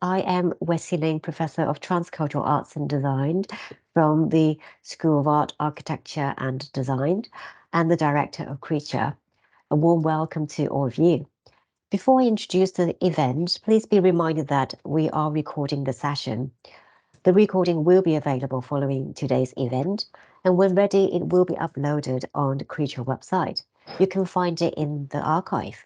I am Wessie Ling, Professor of Transcultural Arts and Design from the School of Art, Architecture and Design, and the Director of Creature. A warm welcome to all of you. Before I introduce the event, please be reminded that we are recording the session. The recording will be available following today's event, and when ready, it will be uploaded on the Creature website. You can find it in the archive.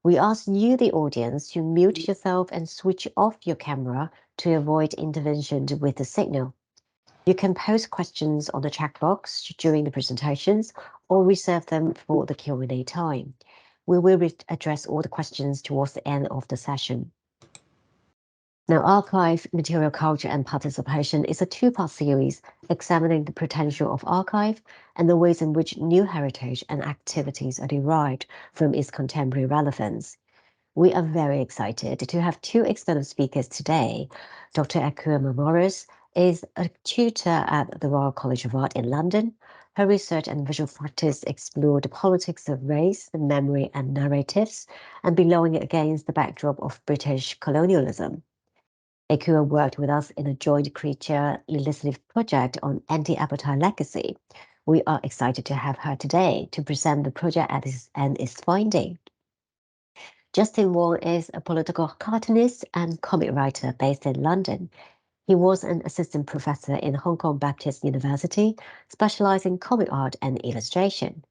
We ask you, the audience, to mute yourself and switch off your camera to avoid intervention with the signal. You can post questions on the chat box during the presentations or reserve them for the Q&A time. We will address all the questions towards the end of the session. Now, Archive, Material Culture and Participation is a two-part series examining the potential of archive and the ways in which new heritage and activities are derived from its contemporary relevance. We are very excited to have two external speakers today. Dr. Ekua McMorris is a tutor at the Royal College of Art in London. Her research and visual practice explore the politics of race, memory and narratives, and belonging against the backdrop of British colonialism. Ekua worked with us in a joint Creature legislative project on Anti-Apartheid Legacy. We are excited to have her today to present the project and its finding. Justin Wong is a political cartoonist and comic writer based in London. He was an assistant professor in Hong Kong Baptist University, specializing in comic art and illustration.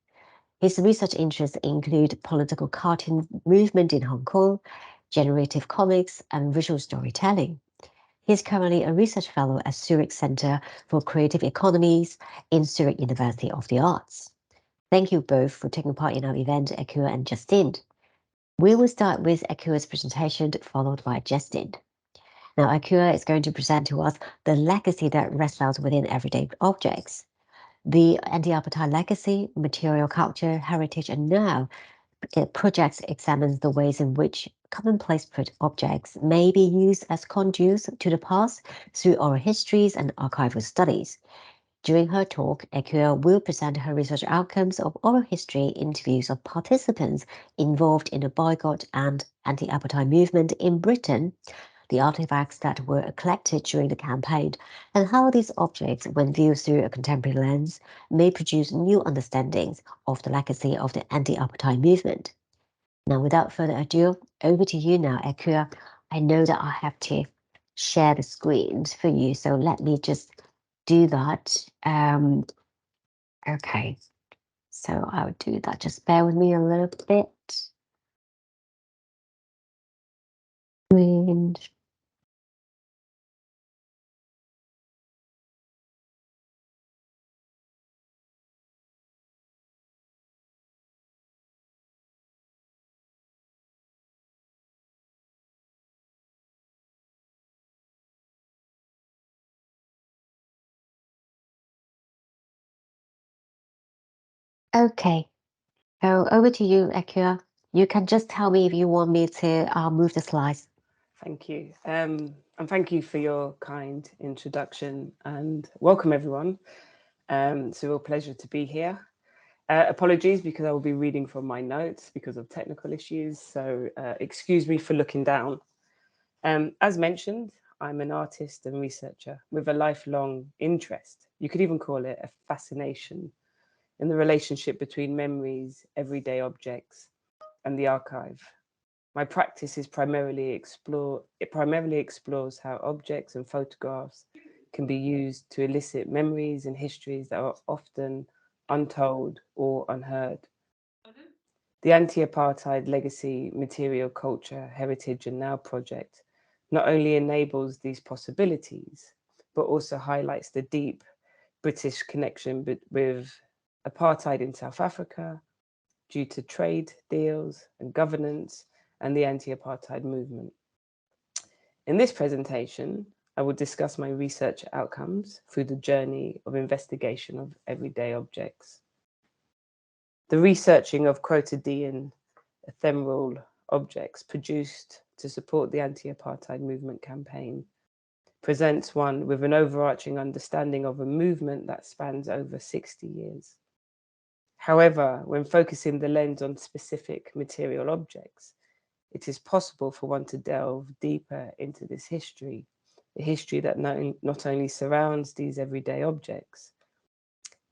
His research interests include political cartoon movement in Hong Kong, generative comics, and visual storytelling. He is currently a research fellow at Zurich Center for Creative Economies in Zurich University of the Arts. Thank you both for taking part in our event, Ekua and Justin. We will start with Ekua's presentation, followed by Justin. Now, Ekua is going to present to us the legacy that resides within everyday objects. The Anti-Apartheid Legacy, Material Culture, Heritage, and Now project examines the ways in which commonplace objects may be used as conduits to the past through oral histories and archival studies. During her talk, Ekua will present her research outcomes of oral history interviews of participants involved in the boycott and anti-apartheid movement in Britain, the artifacts that were collected during the campaign, and how these objects, when viewed through a contemporary lens, may produce new understandings of the legacy of the anti-apartheid movement. Now, without further ado, over to you now, Ekua. I know that I have to share the screen for you, so let me just do that. Okay, so I'll do that. Just bear with me a little bit. Okay, so over to you, Ekua. You can just tell me if you want me to move the slides. Thank you. And thank you for your kind introduction and welcome everyone. It's a real pleasure to be here. Apologies because I will be reading from my notes because of technical issues. So excuse me for looking down. As mentioned, I'm an artist and researcher with a lifelong interest. You could even call it a fascination in the relationship between memories, everyday objects, and the archive. My practice is primarily explores how objects and photographs can be used to elicit memories and histories that are often untold or unheard. The Anti-Apartheid Legacy, Material Culture, Heritage and Now project not only enables these possibilities, but also highlights the deep British connection with apartheid in South Africa due to trade deals and governance and the anti-apartheid movement. In this presentation, I will discuss my research outcomes through the journey of investigation of everyday objects. The researching of quotidian ephemeral objects produced to support the anti-apartheid movement campaign presents one with an overarching understanding of a movement that spans over 60 years. However, when focusing the lens on specific material objects, it is possible for one to delve deeper into this history, a history that not only surrounds these everyday objects,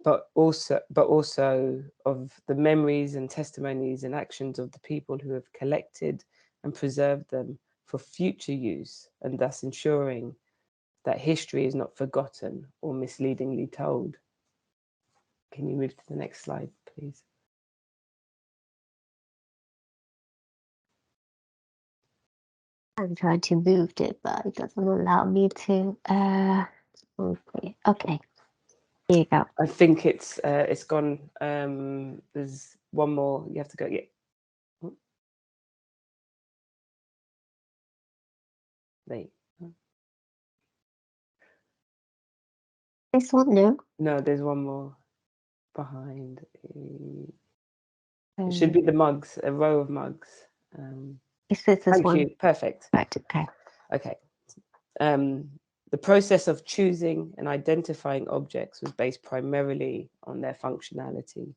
but also of the memories and testimonies and actions of the people who have collected and preserved them for future use, and thus ensuring that history is not forgotten or misleadingly told. Can you move to the next slide, please? I'm trying to move it, but it doesn't allow me to. Okay. Here you go. I think it's gone. There's one more. You have to go. Yeah. There. This one, no. No, there's one more behind. It should be the mugs, a row of mugs. Is this Thank one? you. Perfect. Right. Okay. Okay. The process of choosing and identifying objects was based primarily on their functionality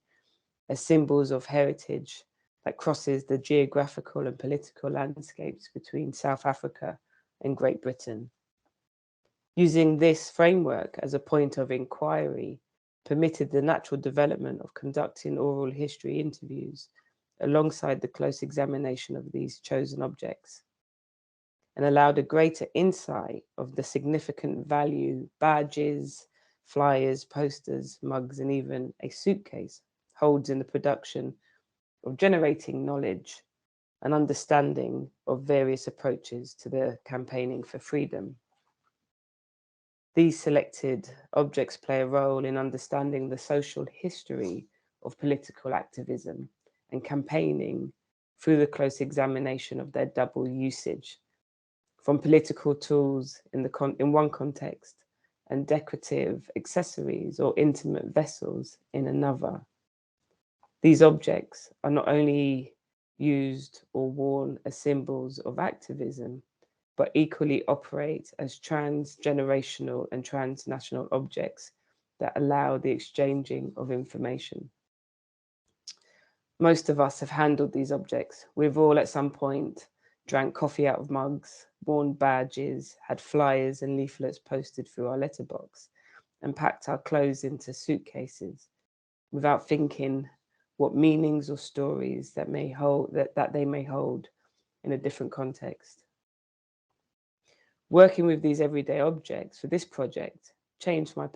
as symbols of heritage that crosses the geographical and political landscapes between South Africa and Great Britain. Using this framework as a point of inquiry permitted the natural development of conducting oral history interviews alongside the close examination of these chosen objects, and allowed a greater insight of the significant value badges, flyers, posters, mugs, and even a suitcase holds in the production of generating knowledge and understanding of various approaches to the campaigning for freedom. These selected objects play a role in understanding the social history of political activism and campaigning through the close examination of their double usage, from political tools in one context and decorative accessories or intimate vessels in another. These objects are not only used or worn as symbols of activism, but equally operate as transgenerational and transnational objects that allow the exchanging of information. Most of us have handled these objects. We've all at some point drank coffee out of mugs, worn badges, had flyers and leaflets posted through our letterbox, and packed our clothes into suitcases without thinking what meanings or stories that they may hold in a different context. Working with these everyday objects for this project changed my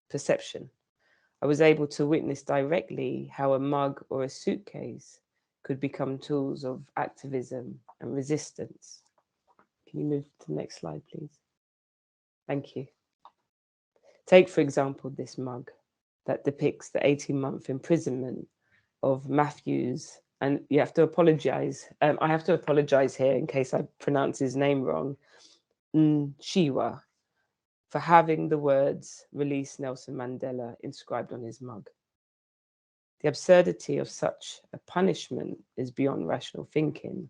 perception. I was able to witness directly how a mug or a suitcase could become tools of activism and resistance. Can you move to the next slide, please? Thank you. Take, for example, this mug that depicts the 18-month imprisonment of Matthews, and you have to apologize. I have to apologize here in case I pronounce his name wrong, Shiwa, for having the words "Release Nelson Mandela" inscribed on his mug. The absurdity of such a punishment is beyond rational thinking,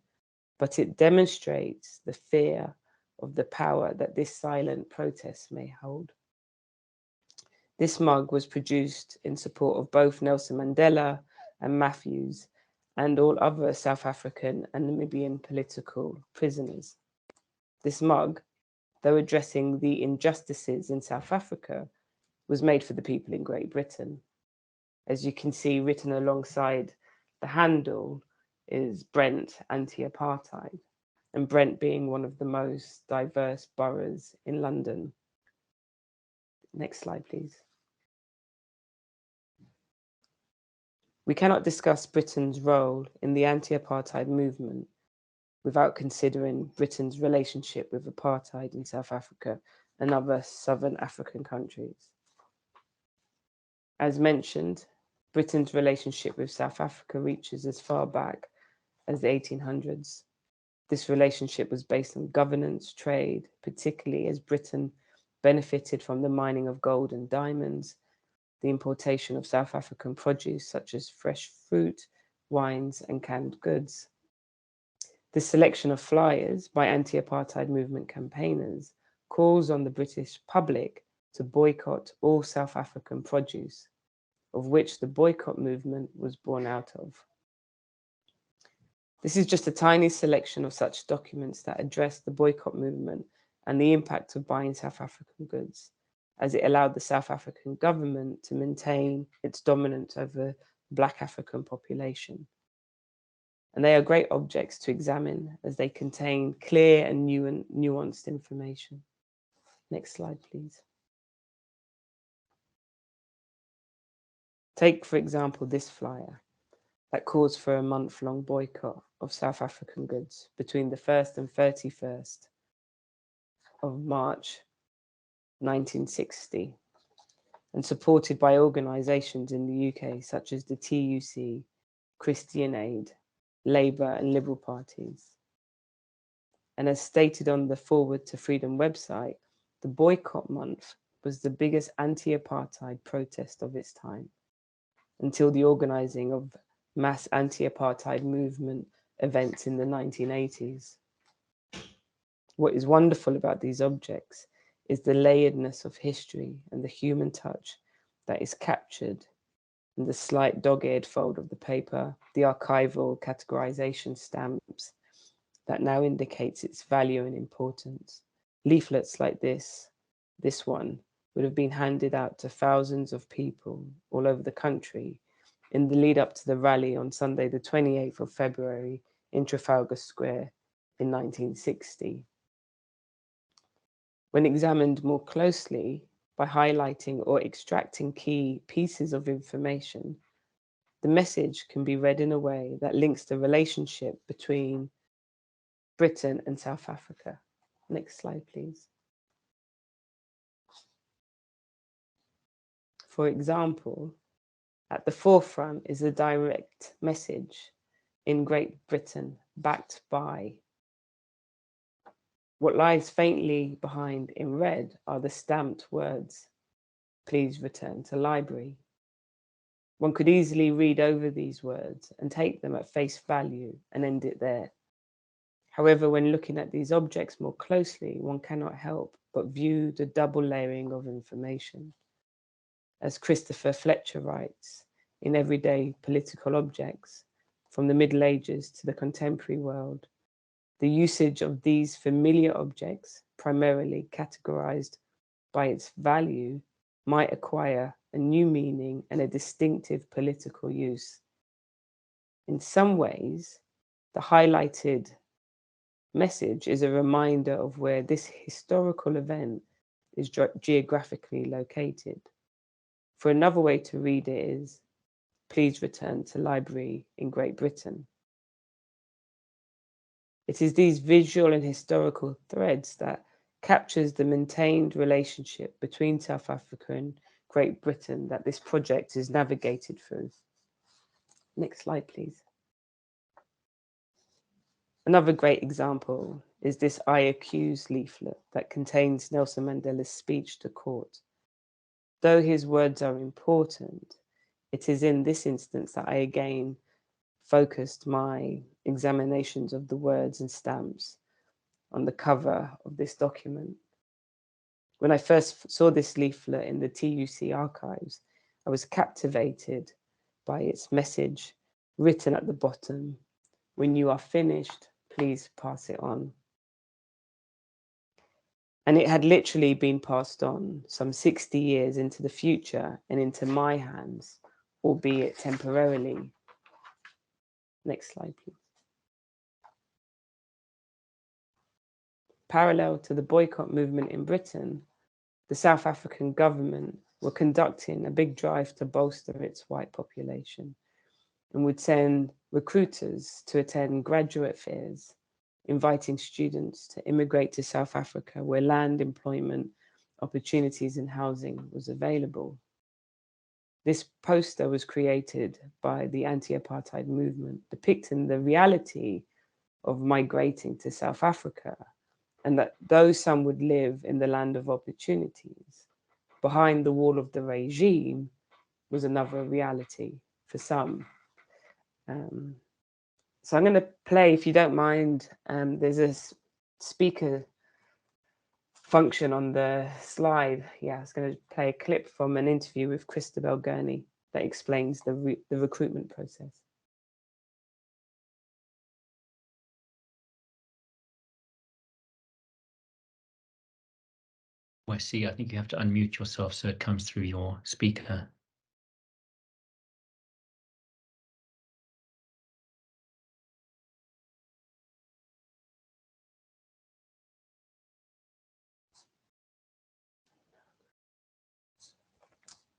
but it demonstrates the fear of the power that this silent protest may hold. This mug was produced in support of both Nelson Mandela and Matthews and all other South African and Namibian political prisoners. This mug, though addressing the injustices in South Africa, was made for the people in Great Britain. As you can see, written alongside the handle is Brent Anti-Apartheid, and Brent being one of the most diverse boroughs in London. Next slide, please. We cannot discuss Britain's role in the anti-apartheid movement without considering Britain's relationship with apartheid in South Africa and other Southern African countries. As mentioned, Britain's relationship with South Africa reaches as far back as the 1800s. This relationship was based on governance, trade, particularly as Britain benefited from the mining of gold and diamonds, the importation of South African produce such as fresh fruit, wines, and canned goods. The selection of flyers by anti-apartheid movement campaigners calls on the British public to boycott all South African produce, of which the boycott movement was born out of. This is just a tiny selection of such documents that address the boycott movement and the impact of buying South African goods, as it allowed the South African government to maintain its dominance over the Black African population. And they are great objects to examine as they contain clear and nuanced information. Next slide, please. Take, for example, this flyer that calls for a month-long boycott of South African goods between the 1st and 31st of March 1960, and supported by organisations in the UK such as the TUC, Christian Aid, Labour and Liberal parties. And as stated on the Forward to Freedom website, the boycott month was the biggest anti-apartheid protest of its time, until the organising of mass anti-apartheid movement events in the 1980s. What is wonderful about these objects is the layeredness of history and the human touch that is captured in the slight dog-eared fold of the paper, the archival categorization stamps that now indicates its value and importance. Leaflets like this one, would have been handed out to thousands of people all over the country in the lead up to the rally on Sunday, the 28th of February in Trafalgar Square in 1960. When examined more closely by highlighting or extracting key pieces of information, the message can be read in a way that links the relationship between Britain and South Africa. Next slide, please. For example, at the forefront is a direct message in Great Britain, backed by. What lies faintly behind in red are the stamped words, "Please return to library." One could easily read over these words and take them at face value and end it there. However, when looking at these objects more closely, one cannot help but view the double layering of information. As Christopher Fletcher writes, in Everyday Political Objects, from the Middle Ages to the contemporary world, the usage of these familiar objects, primarily categorized by its value, might acquire a new meaning and a distinctive political use. In some ways, the highlighted message is a reminder of where this historical event is geographically located. For another way to read it is, "Please return to library in Great Britain." It is these visual and historical threads that captures the maintained relationship between South Africa and Great Britain that this project is navigated through. Next slide, please. Another great example is this "I Accuse" leaflet that contains Nelson Mandela's speech to court. Though his words are important, it is in this instance that I again focused my examinations of the words and stamps on the cover of this document. When I first saw this leaflet in the TUC archives, I was captivated by its message written at the bottom, "When you are finished, please pass it on." And it had literally been passed on some 60 years into the future and into my hands, albeit temporarily. Next slide, please. Parallel to the boycott movement in Britain, the South African government were conducting a big drive to bolster its white population and would send recruiters to attend graduate fairs, inviting students to immigrate to South Africa where land, employment, opportunities and housing was available. This poster was created by the Anti-Apartheid Movement, depicting the reality of migrating to South Africa, and that though some would live in the land of opportunities, behind the wall of the regime was another reality for some. So I'm going to play, if you don't mind, there's a speaker function on the slide. Yeah, I was going to play a clip from an interview with Christabel Gurney that explains the recruitment process. Wessie, I think you have to unmute yourself so it comes through your speaker.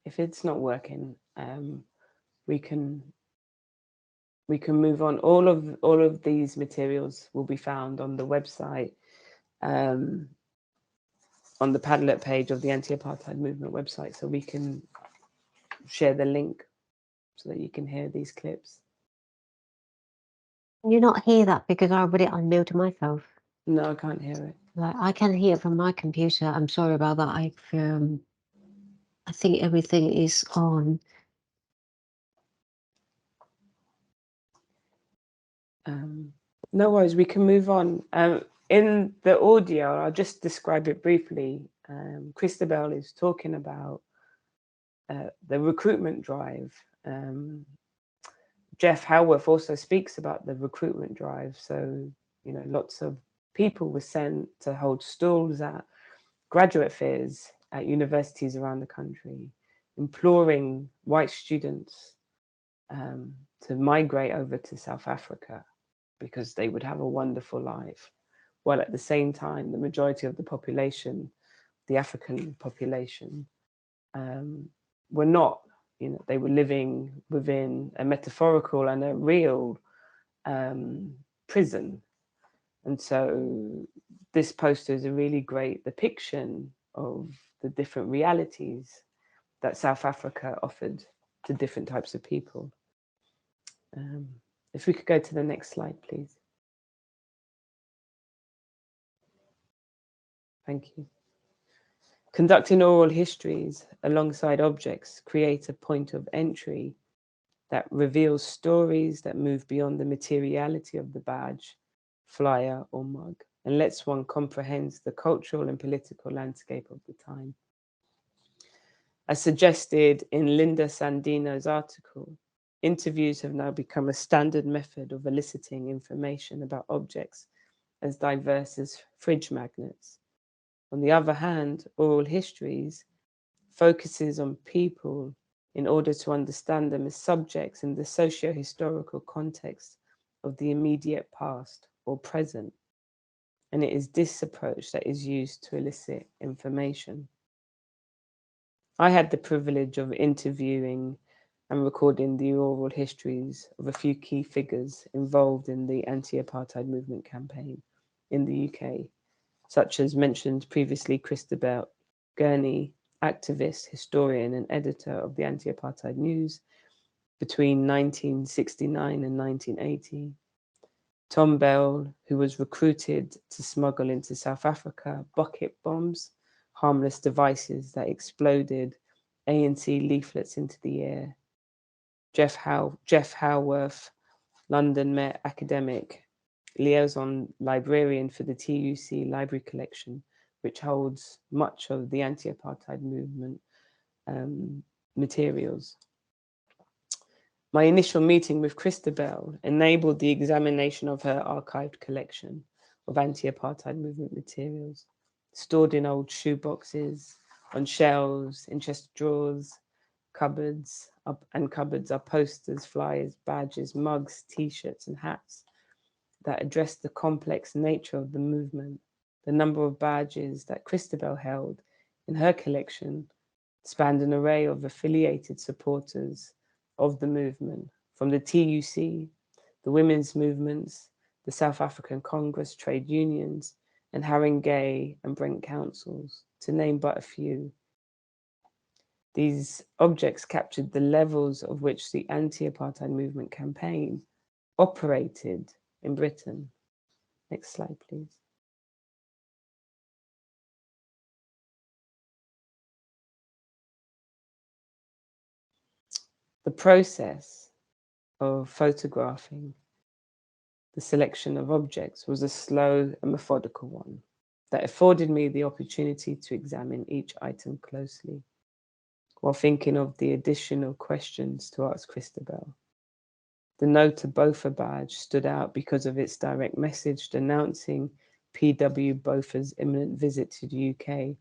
If it's not working, we can move on. All of these materials will be found on the website, on the Padlet page of the Anti-Apartheid Movement website, so we can share the link so that you can hear these clips. Can you not hear that because I already unmuted myself? No, I can't hear it. Like, I can hear it from my computer. I'm sorry about that. I think everything is on. No worries, we can move on. In the audio, I'll just describe it briefly. Christabel is talking about the recruitment drive. Jeff Howarth also speaks about the recruitment drive. So, you know, lots of people were sent to hold stalls at graduate fairs at universities around the country, imploring white students to migrate over to South Africa because they would have a wonderful life. While at the same time, the majority of the population, the African population, were not. You know, they were living within a metaphorical and a real prison. And so this poster is a really great depiction of the different realities that South Africa offered to different types of people. If we could go to the next slide, please. Thank you. Conducting oral histories alongside objects create a point of entry that reveals stories that move beyond the materiality of the badge, flyer, or mug, and lets one comprehend the cultural and political landscape of the time. As suggested in Linda Sandino's article, interviews have now become a standard method of eliciting information about objects as diverse as fridge magnets. On the other hand, oral histories focuses on people in order to understand them as subjects in the socio-historical context of the immediate past or present. And it is this approach that is used to elicit information. I had the privilege of interviewing and recording the oral histories of a few key figures involved in the anti-apartheid movement campaign in the UK, such as mentioned previously Christabel Gurney, activist, historian, and editor of the Anti-Apartheid News between 1969 and 1980. Tom Bell, who was recruited to smuggle into South Africa bucket bombs, harmless devices that exploded ANC leaflets into the air. Jeff Howarth, London Met academic, liaison librarian for the TUC library collection, which holds much of the anti-apartheid movement materials. My initial meeting with Christabel enabled the examination of her archived collection of anti-apartheid movement materials, stored in old shoeboxes, on shelves, in chest drawers, cupboards are posters, flyers, badges, mugs, t-shirts, and hats that address the complex nature of the movement. The number of badges that Christabel held in her collection spanned an array of affiliated supporters of the movement, from the TUC, the women's movements, the South African Congress, trade unions, and Haringey and Brent councils, to name but a few. These objects captured the levels of which the anti-apartheid movement campaign operated in Britain. Next slide, please. The process of photographing the selection of objects was a slow and methodical one that afforded me the opportunity to examine each item closely while thinking of the additional questions to ask Christabel. The no to Botha badge stood out because of its direct message denouncing P.W. Botha's imminent visit to the UK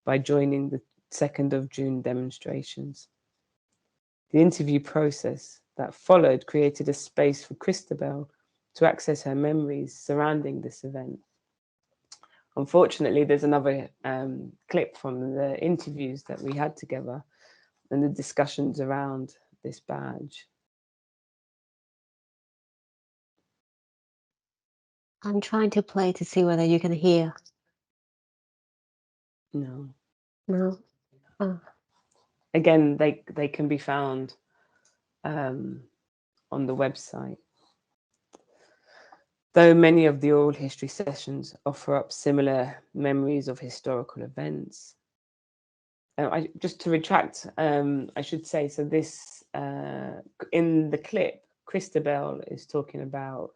by joining the 2nd of June demonstrations. The interview process that followed created a space for Christabel to access her memories surrounding this event. Unfortunately, there's another clip from the interviews that we had together and the discussions around this badge. I'm trying to play to see whether you can hear. No. No. Oh. Again, they can be found on the website. Though many of the oral history sessions offer up similar memories of historical events. Just to retract, I should say, so this, in the clip, Christabel is talking about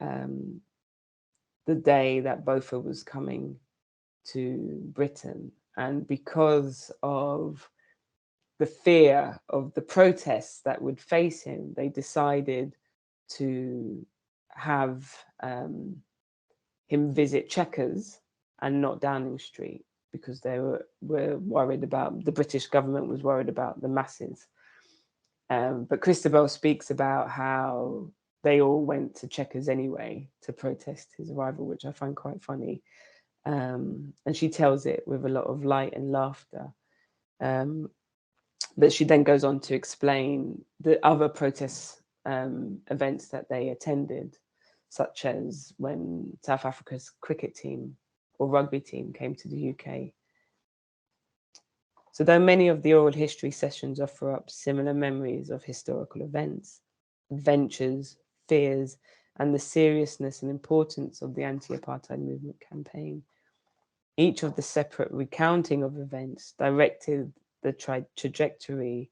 the day that Botha was coming to Britain. And because of the fear of the protests that would face him, they decided to have him visit Chequers and not Downing Street, because they were worried about, the British government was worried about the masses. But Christabel speaks about how they all went to Chequers anyway to protest his arrival, which I find quite funny. And she tells it with a lot of light and laughter. But she then goes on to explain the other protest events that they attended, such as when South Africa's cricket team or rugby team came to the UK. So though many of the oral history sessions offer up similar memories of historical events, adventures, fears, and the seriousness and importance of the anti-apartheid movement campaign, each of the separate recounting of events directed the trajectory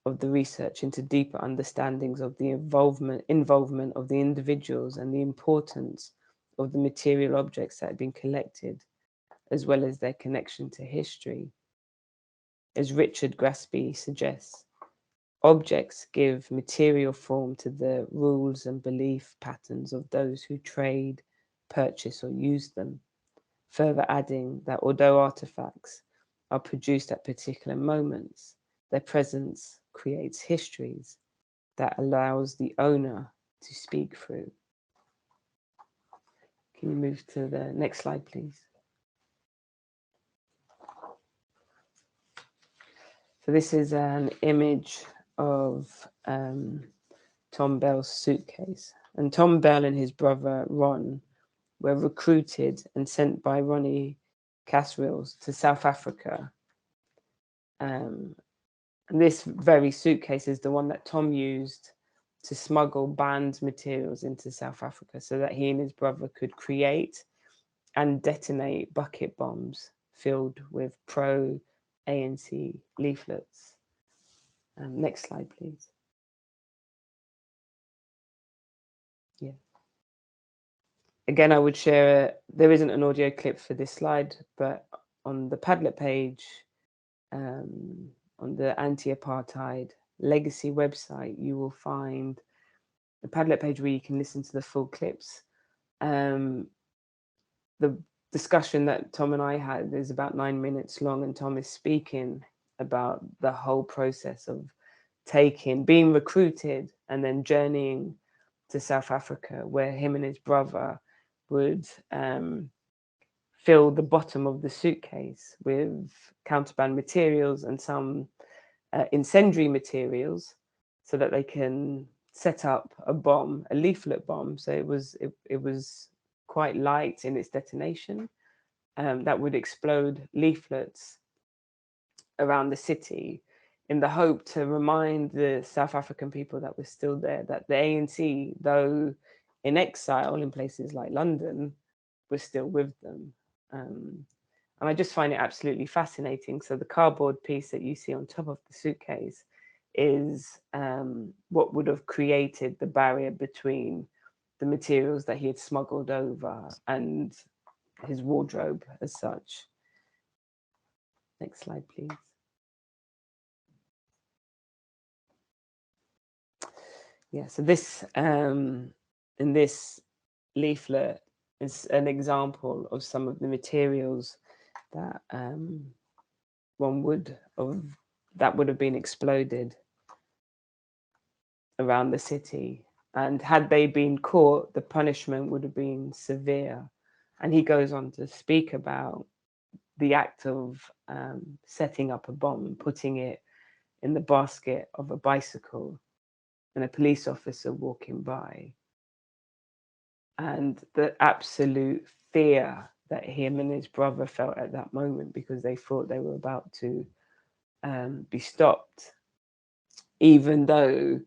of the research into deeper understandings of the involvement of the individuals and the importance of the material objects that had been collected, as well as their connection to history. As Richard Graspy suggests, objects give material form to the rules and belief patterns of those who trade, purchase, or use them, further adding that although artifacts are produced at particular moments, their presence creates histories that allows the owner to speak through. Can you move to the next slide, please? So this is an image of Tom Bell's suitcase. And Tom Bell and his brother Ron were recruited and sent by Ronnie Casrills to South Africa. And this very suitcase is the one that Tom used to smuggle banned materials into South Africa so that he and his brother could create and detonate bucket bombs filled with pro-ANC leaflets. Next slide, please. Yeah. Again, I would share, there isn't an audio clip for this slide, but on the Padlet page, on the Anti-Apartheid Legacy website, you will find the Padlet page where you can listen to the full clips. The discussion that Tom and I had is about 9 minutes long, and Tom is speaking about the whole process of being recruited and then journeying to South Africa, where him and his brother would fill the bottom of the suitcase with counterband materials and some incendiary materials so that they can set up a bomb, a leaflet bomb. So it was quite light in its detonation that would explode leaflets around the city in the hope to remind the South African people that were still there that the ANC, though in exile in places like London, was still with them. And I just find it absolutely fascinating. So the cardboard piece that you see on top of the suitcase is what would have created the barrier between the materials that he had smuggled over and his wardrobe as such. Next slide, please. Yeah, so this, in this leaflet is an example of some of the materials that that would have been exploded around the city. And had they been caught, the punishment would have been severe. And he goes on to speak about the act of setting up a bomb, putting it in the basket of a bicycle, and a police officer walking by. And the absolute fear that him and his brother felt at that moment, because they thought they were about to be stopped, even though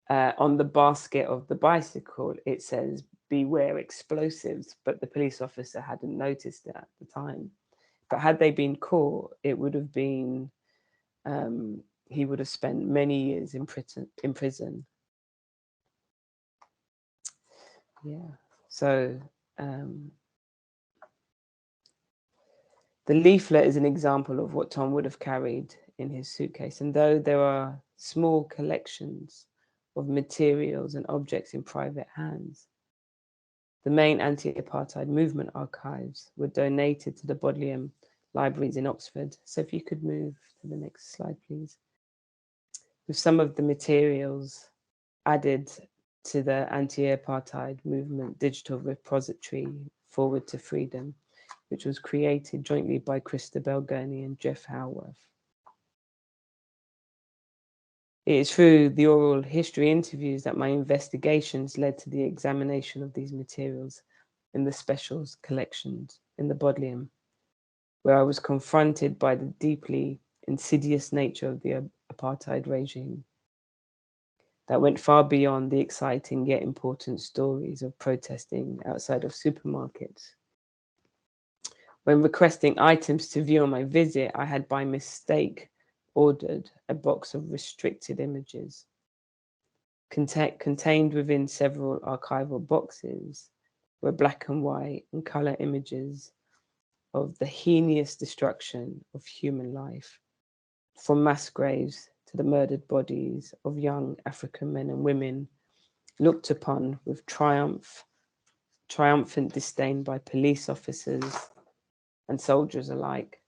on the basket of the bicycle it says beware explosives, but the police officer hadn't noticed it at the time. But had they been caught, it would have been he would have spent many years in prison. Yeah. So the leaflet is an example of what Tom would have carried in his suitcase. And though there are small collections of materials and objects in private hands, the main anti-apartheid movement archives were donated to the Bodleian libraries in Oxford. So if you could move to the next slide, please. With some of the materials added to the anti-apartheid movement digital repository, Forward to Freedom, which was created jointly by Christabel Gurney and Jeff Howarth. It is through the oral history interviews that my investigations led to the examination of these materials in the specials collections in the Bodleian, where I was confronted by the deeply insidious nature of the apartheid regime that went far beyond the exciting yet important stories of protesting outside of supermarkets. When requesting items to view on my visit, I had by mistake ordered a box of restricted images. Contained within several archival boxes were black and white and color images of the heinous destruction of human life, from mass graves to the murdered bodies of young African men and women, looked upon with triumphant disdain by police officers and soldiers alike.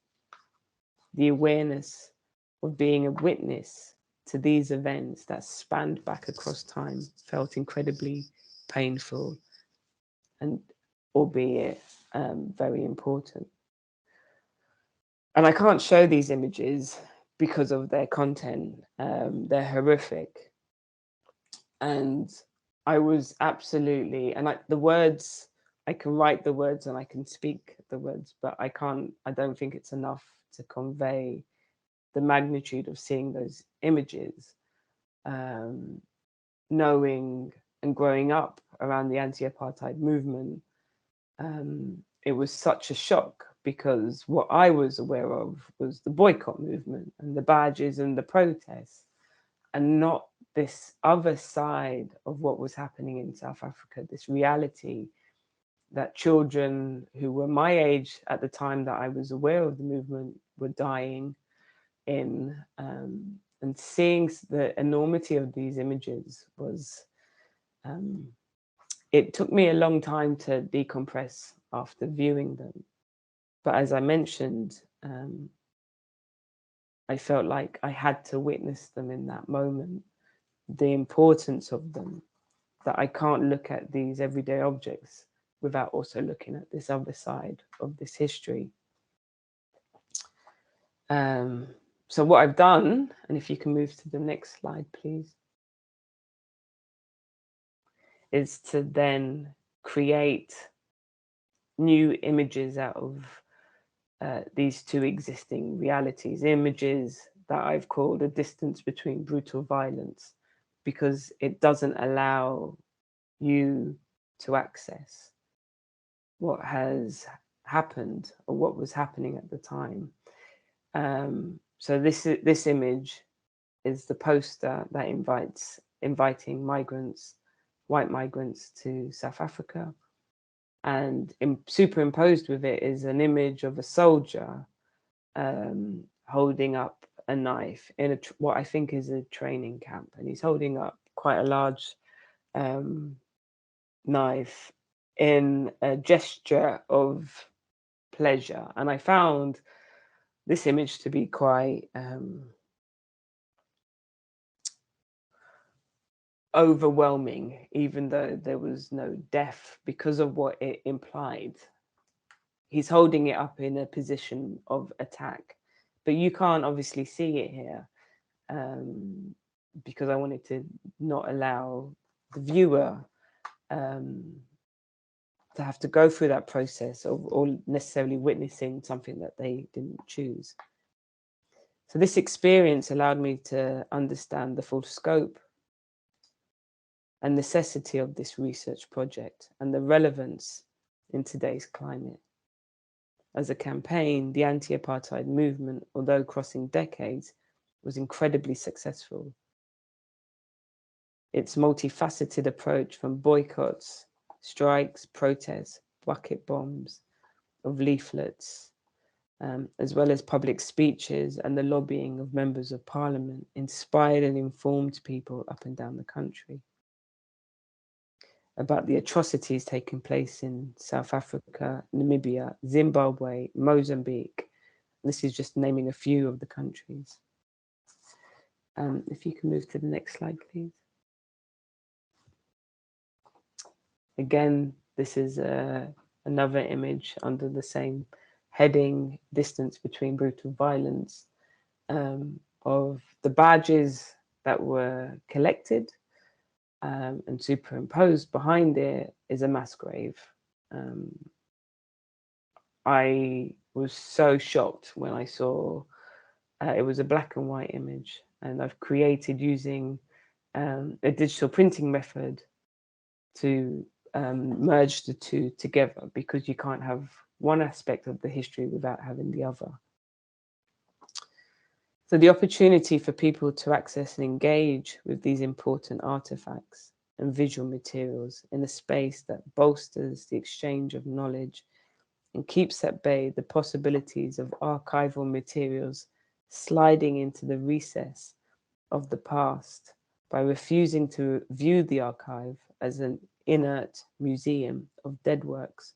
The awareness of being a witness to these events that spanned back across time felt incredibly painful and albeit very important. And I can't show these images because of their content. They're horrific. And I was absolutely, and the words, I can write the words and I can speak the words, but I don't think it's enough to convey the magnitude of seeing those images, knowing and growing up around the anti-apartheid movement. It was such a shock because what I was aware of was the boycott movement and the badges and the protests, and not this other side of what was happening in South Africa, this reality that children who were my age at the time that I was aware of the movement were dying in. And seeing the enormity of these images was, it took me a long time to decompress after viewing them. But as I mentioned, I felt like I had to witness them in that moment, the importance of them, that I can't look at these everyday objects without also looking at this other side of this history. So what I've done, and if you can move to the next slide, please, is to then create new images out of these two existing realities, images that I've called a distance between brutal violence, because it doesn't allow you to access what has happened or what was happening at the time. So this image is the poster that inviting migrants, white migrants, to South Africa. And superimposed with it is an image of a soldier holding up a knife in what I think is a training camp. And he's holding up quite a large knife in a gesture of pleasure. And I found this image to be quite overwhelming, even though there was no death, because of what it implied. He's holding it up in a position of attack, but you can't obviously see it here, because I wanted to not allow the viewer to have to go through that process of or necessarily witnessing something that they didn't choose. So this experience allowed me to understand the full scope and necessity of this research project and the relevance in today's climate. As a campaign, the anti-apartheid movement, although crossing decades, was incredibly successful. Its multifaceted approach from boycotts, strikes, protests, bucket bombs, of leaflets, as well as public speeches and the lobbying of members of parliament, inspired and informed people up and down the country about the atrocities taking place in South Africa, Namibia, Zimbabwe, Mozambique. This is just naming a few of the countries. If you can move to the next slide, please. Again, this is another image under the same heading, distance between brutal violence, of the badges that were collected, and superimposed behind it is a mass grave. I was so shocked when I saw it was a black and white image, and I've created using a digital printing method to merge the two together, because you can't have one aspect of the history without having the other. So the opportunity for people to access and engage with these important artifacts and visual materials in a space that bolsters the exchange of knowledge and keeps at bay the possibilities of archival materials sliding into the recess of the past by refusing to view the archive as an inert museum of dead works,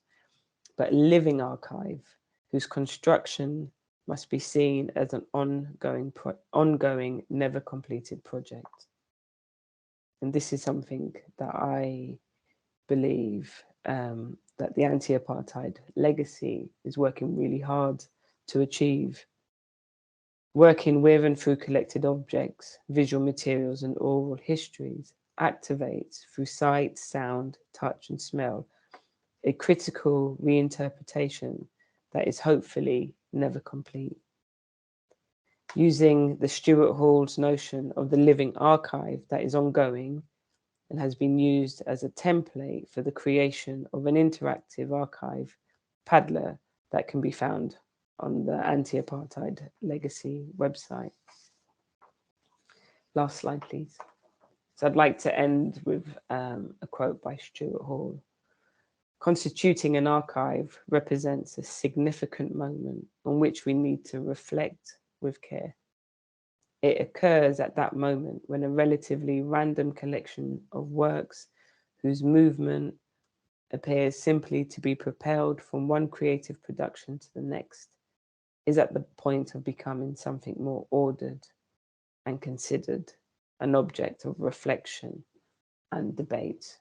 but a living archive whose construction must be seen as an ongoing, never completed project. And this is something that I believe that the Anti-Apartheid Legacy is working really hard to achieve. Working with and through collected objects, visual materials, and oral histories activates through sight, sound, touch, and smell a critical reinterpretation that is hopefully never complete. Using the Stuart Hall's notion of the living archive that is ongoing and has been used as a template for the creation of an interactive archive paddler that can be found on the Anti-Apartheid Legacy website. Last slide, please. So I'd like to end with a quote by Stuart Hall. Constituting an archive represents a significant moment on which we need to reflect with care. It occurs at that moment when a relatively random collection of works whose movement appears simply to be propelled from one creative production to the next is at the point of becoming something more ordered and considered, an object of reflection and debate.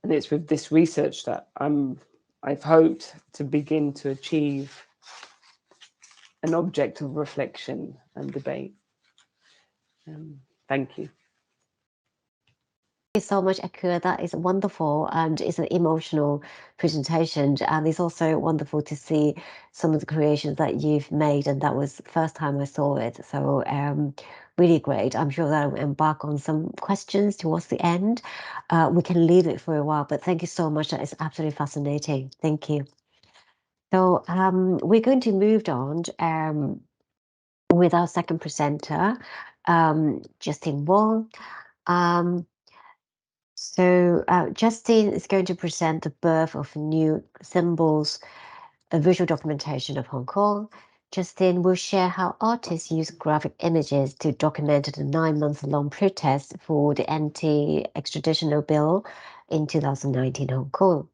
And it's with this research that I've hoped to begin to achieve an object of reflection and debate. Thank you. Thank you so much, Ekua. That is wonderful, and it's an emotional presentation. And it's also wonderful to see some of the creations that you've made, and that was the first time I saw it. So really great. I'm sure that will embark on some questions towards the end. We can leave it for a while, but thank you so much. That is absolutely fascinating. Thank you. So we're going to move on with our second presenter, Justin Wong. So Justin is going to present the birth of new symbols, a visual documentation of Hong Kong. Justin will share how artists use graphic images to document the 9-month-long protest for the anti-extraditional bill in 2019 Hong Kong.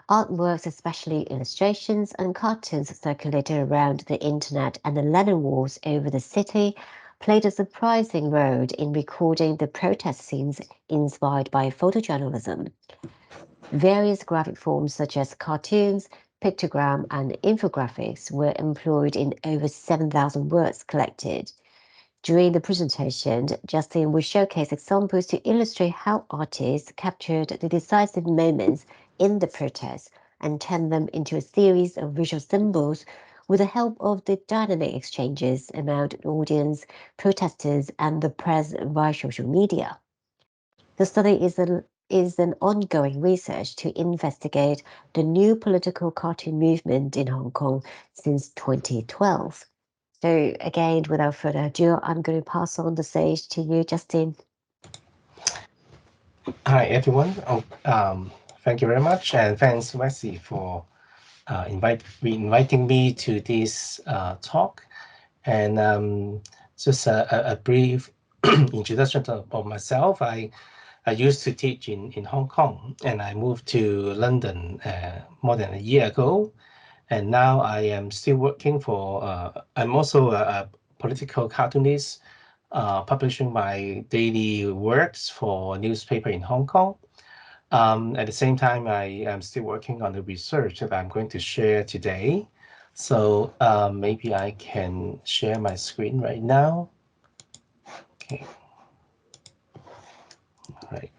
Artworks, especially illustrations and cartoons circulated around the internet and the lantern walls over the city, played a surprising role in recording the protest scenes inspired by photojournalism. Various graphic forms such as cartoons, pictogram, and infographics were employed in over 7,000 words collected. During the presentation, Justin will showcase examples to illustrate how artists captured the decisive moments in the protest and turned them into a series of visual symbols with the help of the dynamic exchanges among the audience, protesters, and the press via social media. The study is an ongoing research to investigate the new political cartoon movement in Hong Kong since 2012. So again, without further ado, I'm going to pass on the stage to you, Justin. Hi, everyone. Thank you very much, and thanks, Wessie, for inviting me to this talk. And just a brief introduction of myself. I used to teach in Hong Kong, and I moved to London more than a year ago. And now I am still working for, I'm also a political cartoonist, publishing my daily works for a newspaper in Hong Kong. At the same time, I am still working on the research that I'm going to share today. So maybe I can share my screen right now. Okay. All right.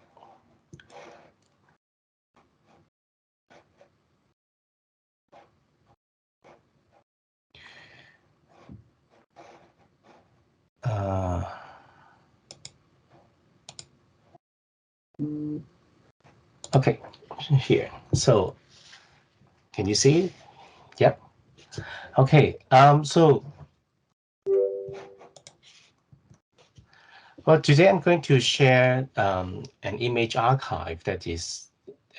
Okay, here. So can you see it? Yep. Okay. Well, today I'm going to share an image archive that is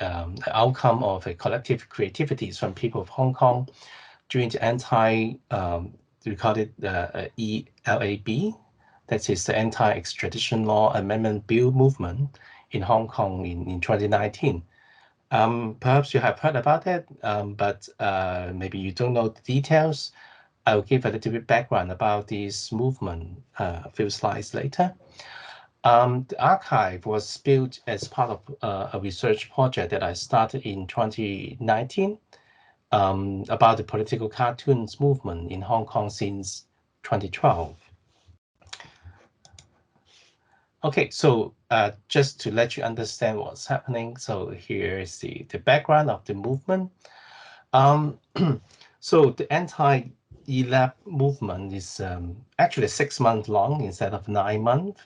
the outcome of a collective creativities from people of Hong Kong during the we call it the ELAB, that is the Anti-Extradition Law Amendment Bill movement in Hong Kong in 2019. Perhaps you have heard about it, but maybe you don't know the details. I'll give a little bit background about this movement a few slides later. The archive was built as part of a research project that I started in 2019 about the political cartoons movement in Hong Kong since 2012. Okay, so just to let you understand what's happening, so here is the background of the movement. So the anti-ELAB movement is actually 6 months long instead of 9 months.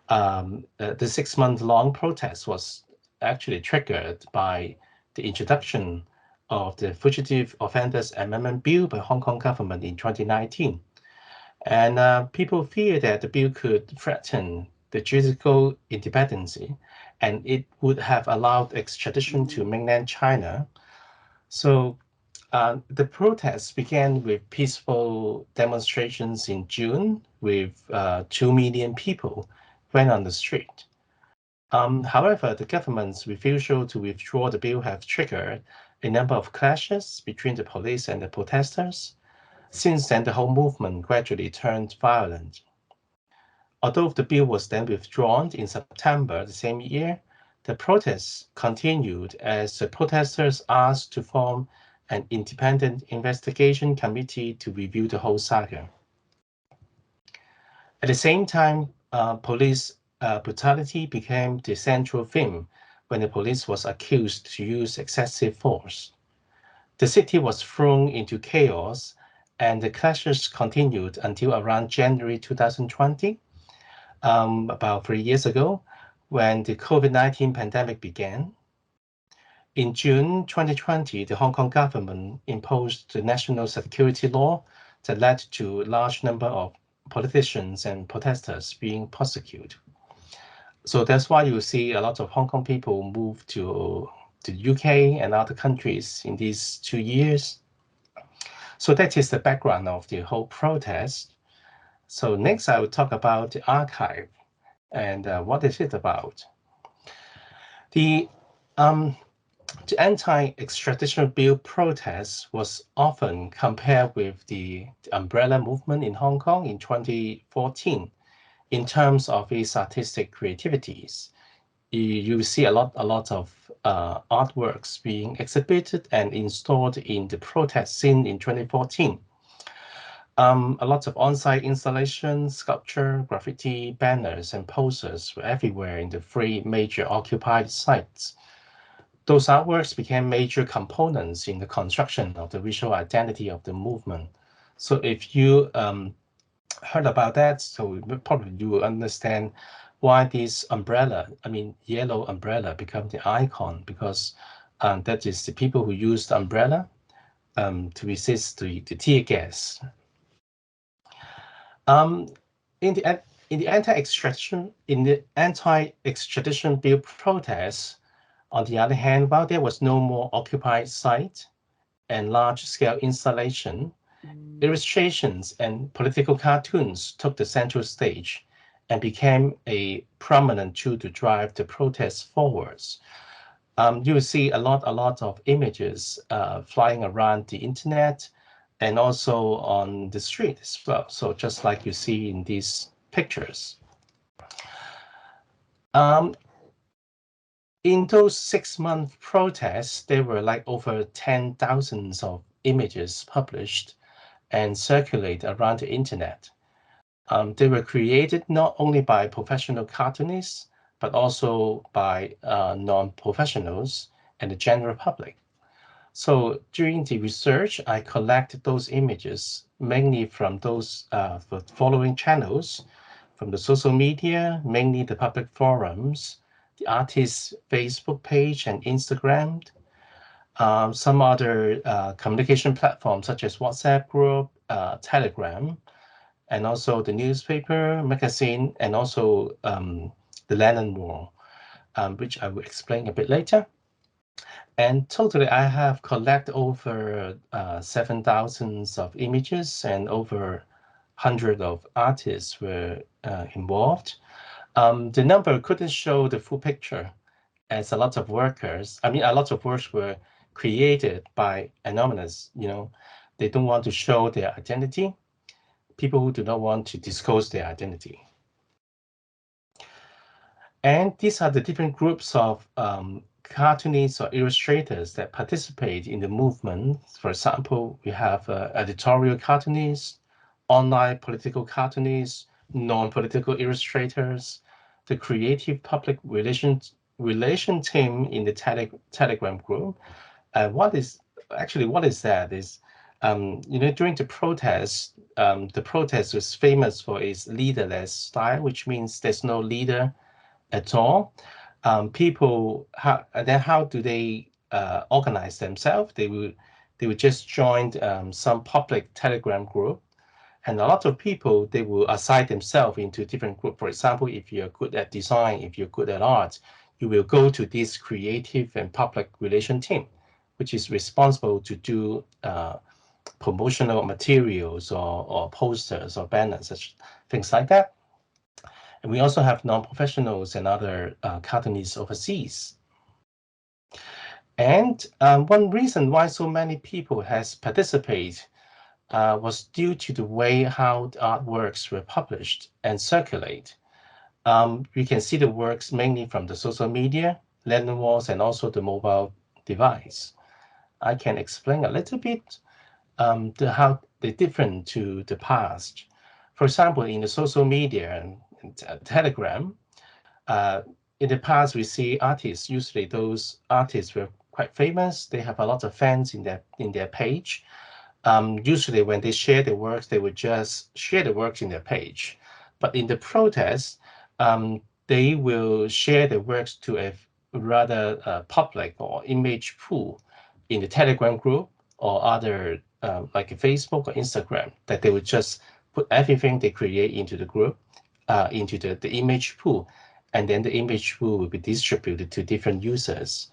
The 6 month long protest was actually triggered by the introduction of the Fugitive Offenders Amendment Bill by Hong Kong government in 2019. And people fear that the bill could threaten the judicial independence, and it would have allowed extradition to mainland China. So the protests began with peaceful demonstrations in June, with 2 million people went on the street. However, the government's refusal to withdraw the bill have triggered a number of clashes between the police and the protesters. Since then, the whole movement gradually turned violent. Although the bill was then withdrawn in September the same year, the protests continued as the protesters asked to form an independent investigation committee to review the whole saga. At the same time, police brutality became the central theme when the police was accused to use excessive force. The city was thrown into chaos, and the clashes continued until around January 2020, about 3 years ago, when the COVID-19 pandemic began. In June 2020, the Hong Kong government imposed the national security law that led to a large number of politicians and protesters being prosecuted. So that's why you see a lot of Hong Kong people move to the UK and other countries in these 2 years. So that is the background of the whole protest. So next I will talk about the archive and what is it about. The The anti-extradition bill protest was often compared with the umbrella movement in Hong Kong in 2014 in terms of its artistic creativities. You see a lot of artworks being exhibited and installed in the protest scene in 2014. A lot of on-site installations, sculpture, graffiti, banners, and posters were everywhere in the three major occupied sites. Those artworks became major components in the construction of the visual identity of the movement. So if you heard about that, so probably you will understand why this umbrella, I mean yellow umbrella, become the icon, because that is the people who use the umbrella to resist the tear gas. In the anti-extradition bill protests, on the other hand, while there was no more occupied site and large-scale installation, illustrations and political cartoons took the central stage and became a prominent tool to drive the protests forwards. You will see a lot of images flying around the internet and also on the street as well. So just like you see in these pictures. In those 6-month protests, there were like over 10,000 of images published and circulate around the internet. They were created not only by professional cartoonists, but also by non-professionals and the general public. So during the research, I collected those images mainly from those following channels, from the social media, mainly the public forums, the artist's Facebook page and Instagram, some other communication platforms such as WhatsApp group, Telegram, and also the newspaper, magazine, and also the Lennon Wall, which I will explain a bit later. And totally, I have collected over 7,000 of images, and over 100 of artists were involved. The number couldn't show the full picture, as a lot of works were created by anonymous. They don't want to show their identity. People who do not want to disclose their identity. And these are the different groups of cartoonists or illustrators that participate in the movement. For example, we have editorial cartoonists, online political cartoonists, non-political illustrators, the creative public relation team in the Telegram group. What is that is, during the protest was famous for its leaderless style, which means there's no leader at all. People, how do they organize themselves? They would just join some public Telegram group, and a lot of people, they will assign themselves into different groups. For example, if you're good at design, if you're good at art, you will go to this creative and public relation team, which is responsible to do promotional materials or posters or banners, such things like that. And we also have non-professionals and other cartoonists overseas. And one reason why so many people has participated was due to the way how the artworks were published and circulate. We can see the works mainly from the social media, Lennon walls, and also the mobile device. I can explain a little bit how they're different to the past. For example, in the social media and Telegram, in the past we see artists. Usually, those artists were quite famous. They have a lot of fans in their page. Usually, when they share their works, they would just share the works in their page. But in the protest, they will share the works to a rather public or image pool in the Telegram group or other like Facebook or Instagram, that they would just put everything they create into the group, into the image pool, and then the image pool will be distributed to different users.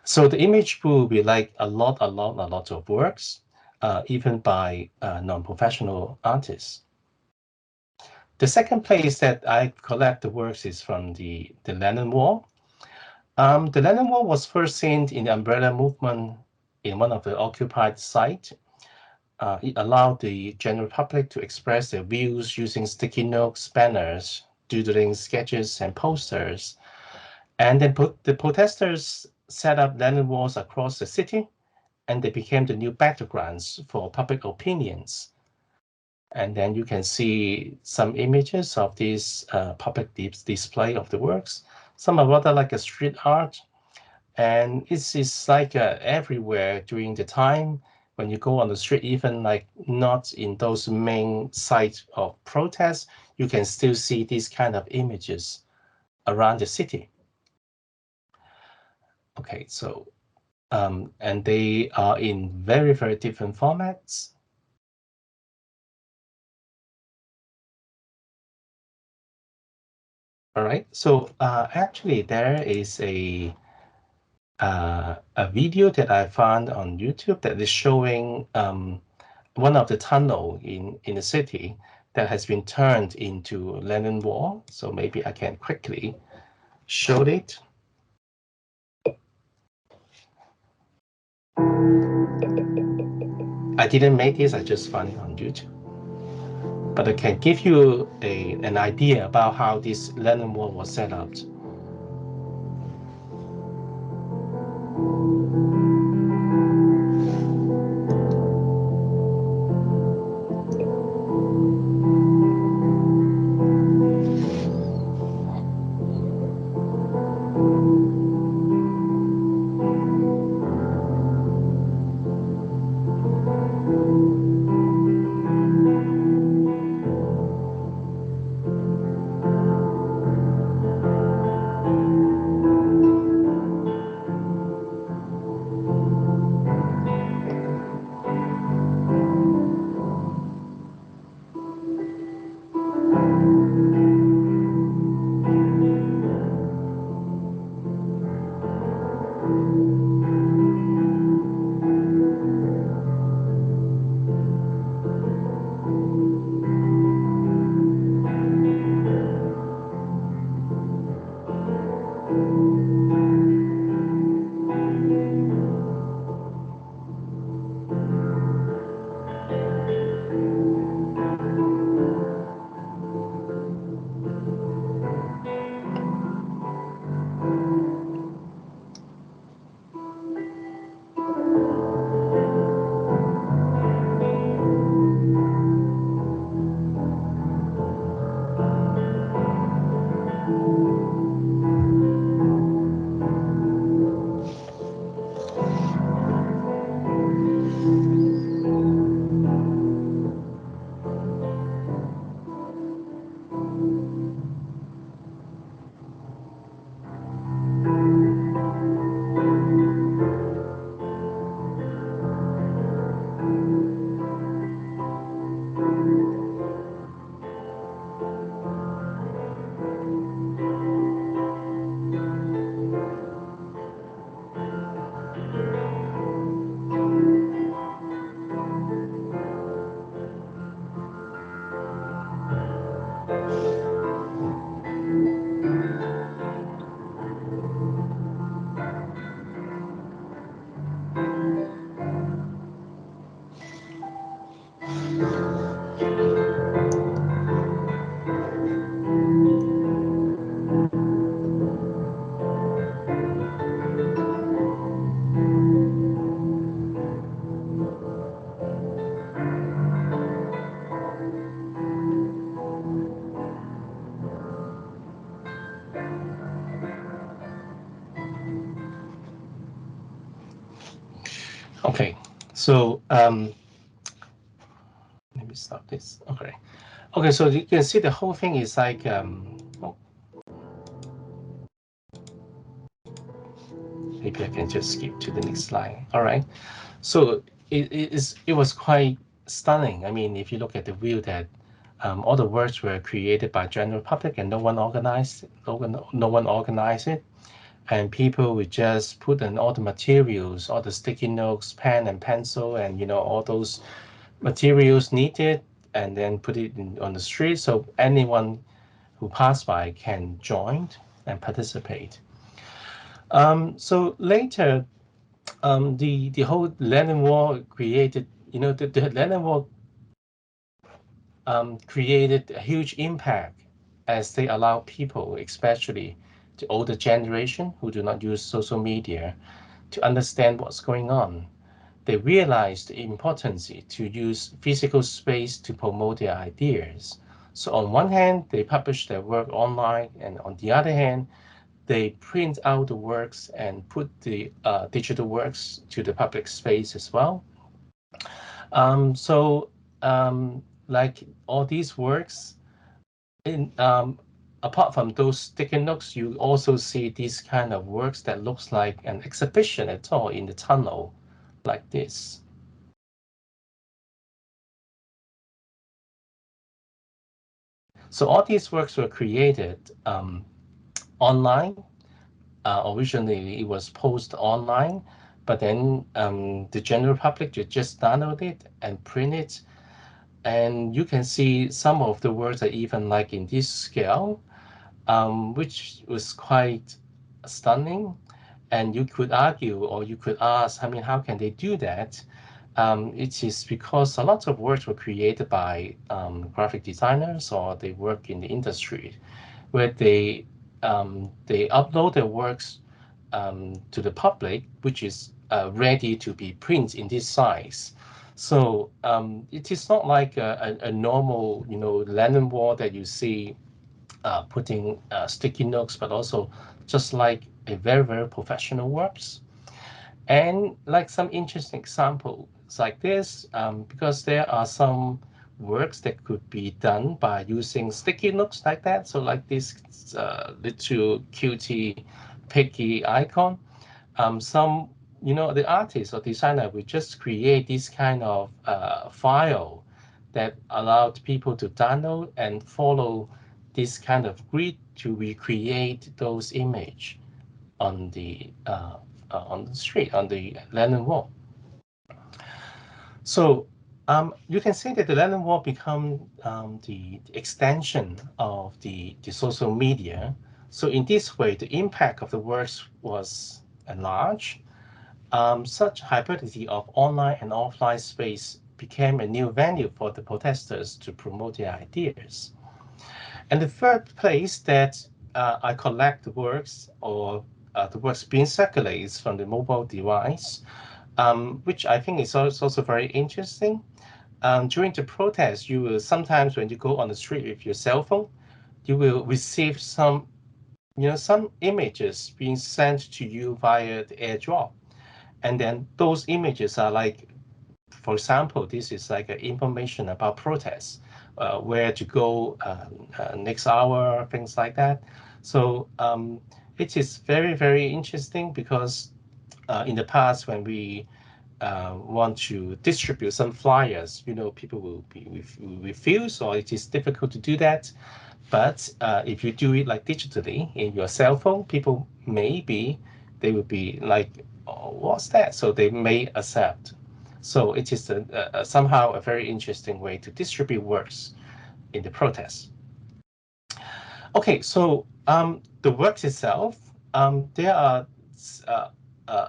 So the image pool will be like a lot of works, even by non-professional artists. The second place that I collect the works is from the Lennon Wall. The Lenin Wall was first seen in the umbrella movement in one of the occupied sites. It allowed the general public to express their views using sticky notes, banners, doodling sketches, and posters. And then the protesters set up Lenin walls across the city, and they became the new battlegrounds for public opinions. And then you can see some images of this public display of the works. Some are rather like a street art. And it's like everywhere during the time when you go on the street, even like not in those main sites of protest, you can still see these kind of images around the city. Okay, so, and they are in very, very different formats. All right, so actually there is a video that I found on YouTube that is showing one of the tunnel in the city that has been turned into Lenin Wall. So maybe I can quickly show it. I didn't make this, I just found it on YouTube. But I can give you an idea about how this Lenin Wall was set up. Okay, so let me stop this. Okay, so you can see the whole thing is like maybe I can just skip to the next slide. All right, so it was quite stunning. I mean, if you look at the view that all the works were created by general public and no one organized it. And people would just put in all the materials, all the sticky notes, pen and pencil, and all those materials needed, and then put it on the street so anyone who passed by can join and participate. So later, the whole Lenin War created, the Lenin War created a huge impact as they allow people, especially the older generation who do not use social media, to understand what's going on. They realized the importance to use physical space to promote their ideas. So on one hand, they publish their work online, and on the other hand, they print out the works and put the digital works to the public space as well. So like all these works, apart from those sticky notes, you also see these kind of works that looks like an exhibition at all in the tunnel, like this. So all these works were created online. Originally, it was posted online, but then the general public just download it and print it. And you can see some of the works are even like in this scale, which was quite stunning. And you could argue, or you could ask, I mean, how can they do that? It is because a lot of works were created by graphic designers, or they work in the industry, where they upload their works to the public, which is ready to be printed in this size. So it is not like a normal, linen wall that you see putting sticky notes, but also just like a very, very professional works. And like some interesting examples like this, because there are some works that could be done by using sticky notes like that. So like this little cutie piggy icon. Some, the artist or designer will just create this kind of file that allowed people to download and follow this kind of grid to recreate those image on the street, on the Lennon Wall. So you can say that the Lennon Wall become the extension of the social media. So in this way, the impact of the works was enlarged. Such hybridity of online and offline space became a new venue for the protesters to promote their ideas. And the third place that I collect the works, or the works being circulated from the mobile device, which I think is also very interesting. During the protest, you will sometimes, when you go on the street with your cell phone, you will receive some images being sent to you via the airdrop. And then those images are like, for example, this is like information about protests, where to go next hour, things like that. So it is very, very interesting because in the past, when we want to distribute some flyers, people will refuse, or it is difficult to do that. But if you do it like digitally in your cell phone, people they will be like, oh, what's that? So they may accept. So it is somehow a very interesting way to distribute works in the protest. Okay, so the works itself, there are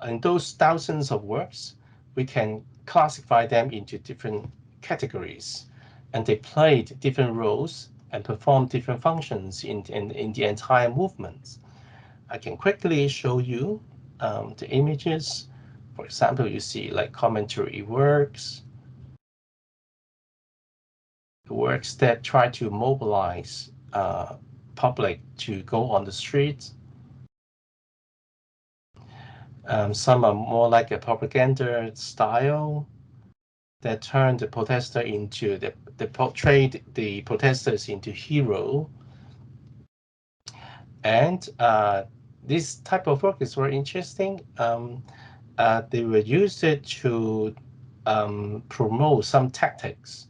in those thousands of works, we can classify them into different categories, and they played different roles and performed different functions in the entire movement. I can quickly show you the images. For example, you see like commentary works, works that try to mobilize public to go on the streets. Some are more like a propaganda style that turn the protester into the portrayed the protesters into hero. And this type of work is very interesting. They were used to promote some tactics,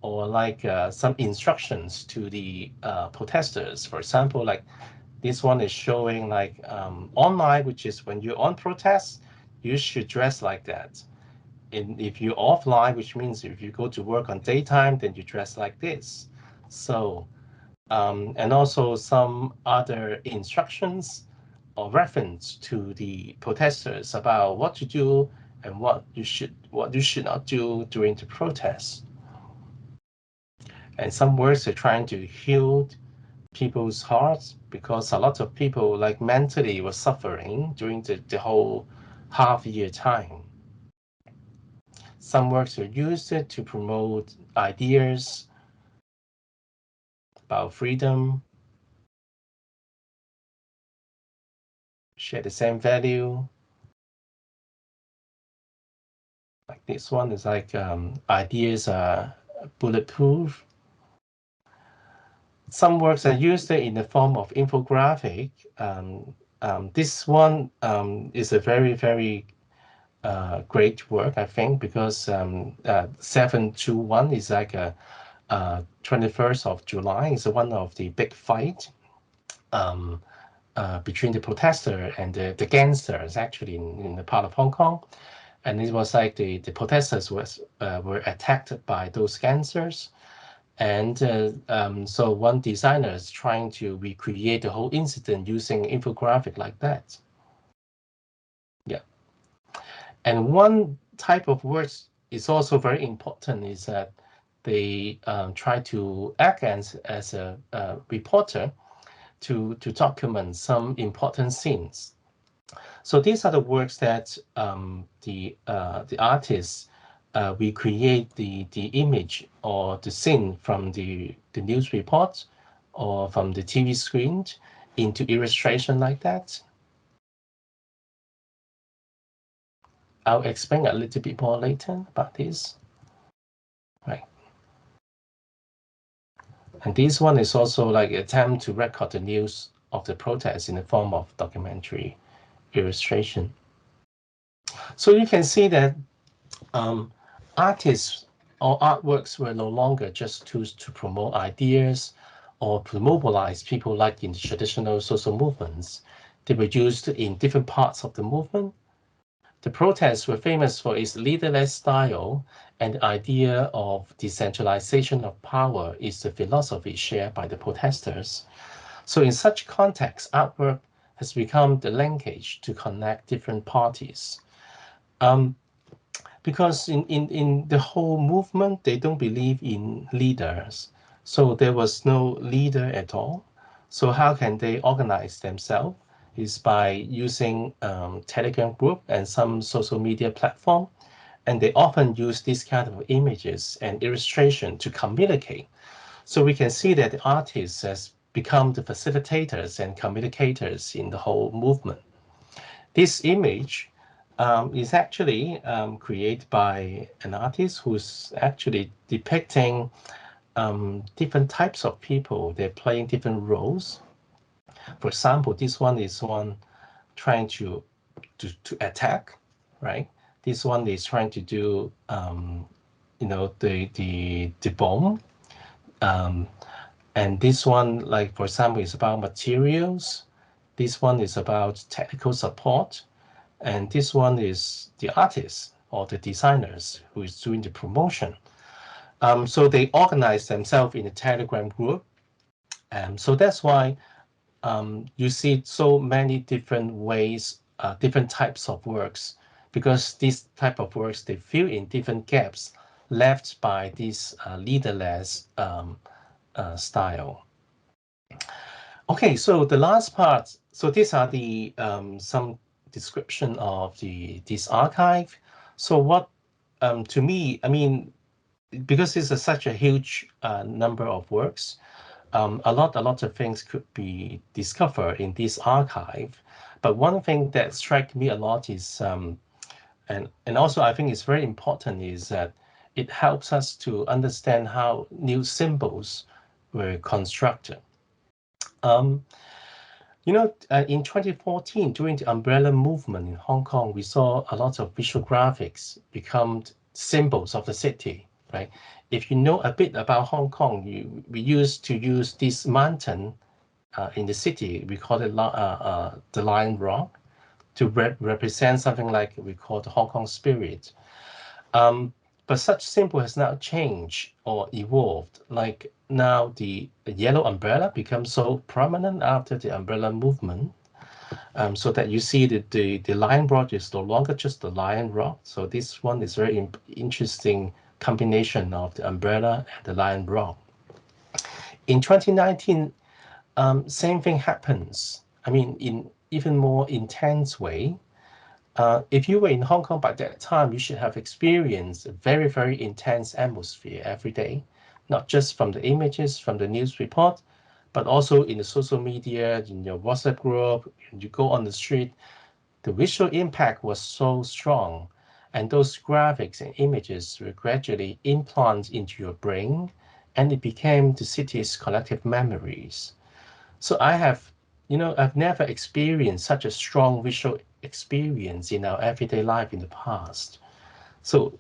or like some instructions to the protesters. For example, like this one is showing like online, which is when you're on protest, you should dress like that. And if you're offline, which means if you go to work on daytime, then you dress like this. So, and also some other instructions or reference to the protesters about what to do and what you should not do during the protest. And some works are trying to heal people's hearts, because a lot of people like mentally were suffering during the whole half-year time. Some works are used to promote ideas about freedom, share the same value. Like this one is like ideas are bulletproof. Some works are used in the form of infographic. This one is a very, very great work, I think, because 721 is like a 21st of July is one of the big fight between the protester and the gangsters, actually, in the part of Hong Kong. And it was like the protesters were attacked by those gangsters. And so one designer is trying to recreate the whole incident using infographic like that. Yeah. And one type of works is also very important, is that they try to act as a reporter to document some important scenes. So these are the works that the artists recreate the image or the scene from the news report or from the TV screen into illustration like that. I'll explain a little bit more later about this. Right. And this one is also like an attempt to record the news of the protest in the form of documentary illustration. So you can see that artists or artworks were no longer just tools to promote ideas or to mobilize people like in the traditional social movements. They were used in different parts of the movement. The protests were famous for its leaderless style, and the idea of decentralization of power is the philosophy shared by the protesters. So in such context, artwork has become the linkage to connect different parties. Because in the whole movement, they don't believe in leaders. So there was no leader at all. So how can they organize themselves? Is by using Telegram group and some social media platform. And they often use these kind of images and illustration to communicate. So we can see that the artists has become the facilitators and communicators in the whole movement. This image is actually created by an artist who's actually depicting different types of people. They're playing different roles. For example, this one is one trying to attack, right? This one is trying to do, the bomb. And this one, like, for example, is about materials. This one is about technical support. And this one is the artist or the designers who is doing the promotion. So they organize themselves in a Telegram group. So that's why you see so many different ways, different types of works, because these type of works, they fill in different gaps left by this leaderless style. Okay, so the last part, so these are the some description of this archive. So what to me, I mean, because this is such a huge number of works, a lot of things could be discovered in this archive. But one thing that struck me a lot is, and also I think it's very important, is that it helps us to understand how new symbols were constructed. In 2014, during the umbrella movement in Hong Kong, we saw a lot of visual graphics become symbols of the city, right? If you know a bit about Hong Kong, we used to use this mountain in the city. We call it the Lion Rock to represent something like we call the Hong Kong spirit. But such symbol has now changed or evolved. Like now the yellow umbrella becomes so prominent after the umbrella movement. so that you see that the lion rock is no longer just the lion rock. So this one is very interesting combination of the umbrella and the lion rock. In 2019, same thing happens. I mean, in even more intense way. If you were in Hong Kong by that time, you should have experienced a very, very intense atmosphere every day, not just from the images from the news report, but also in the social media, in your WhatsApp group, you go on the street. The visual impact was so strong, and those graphics and images were gradually implanted into your brain, and it became the city's collective memories. So I've never experienced such a strong visual experience in our everyday life in the past. So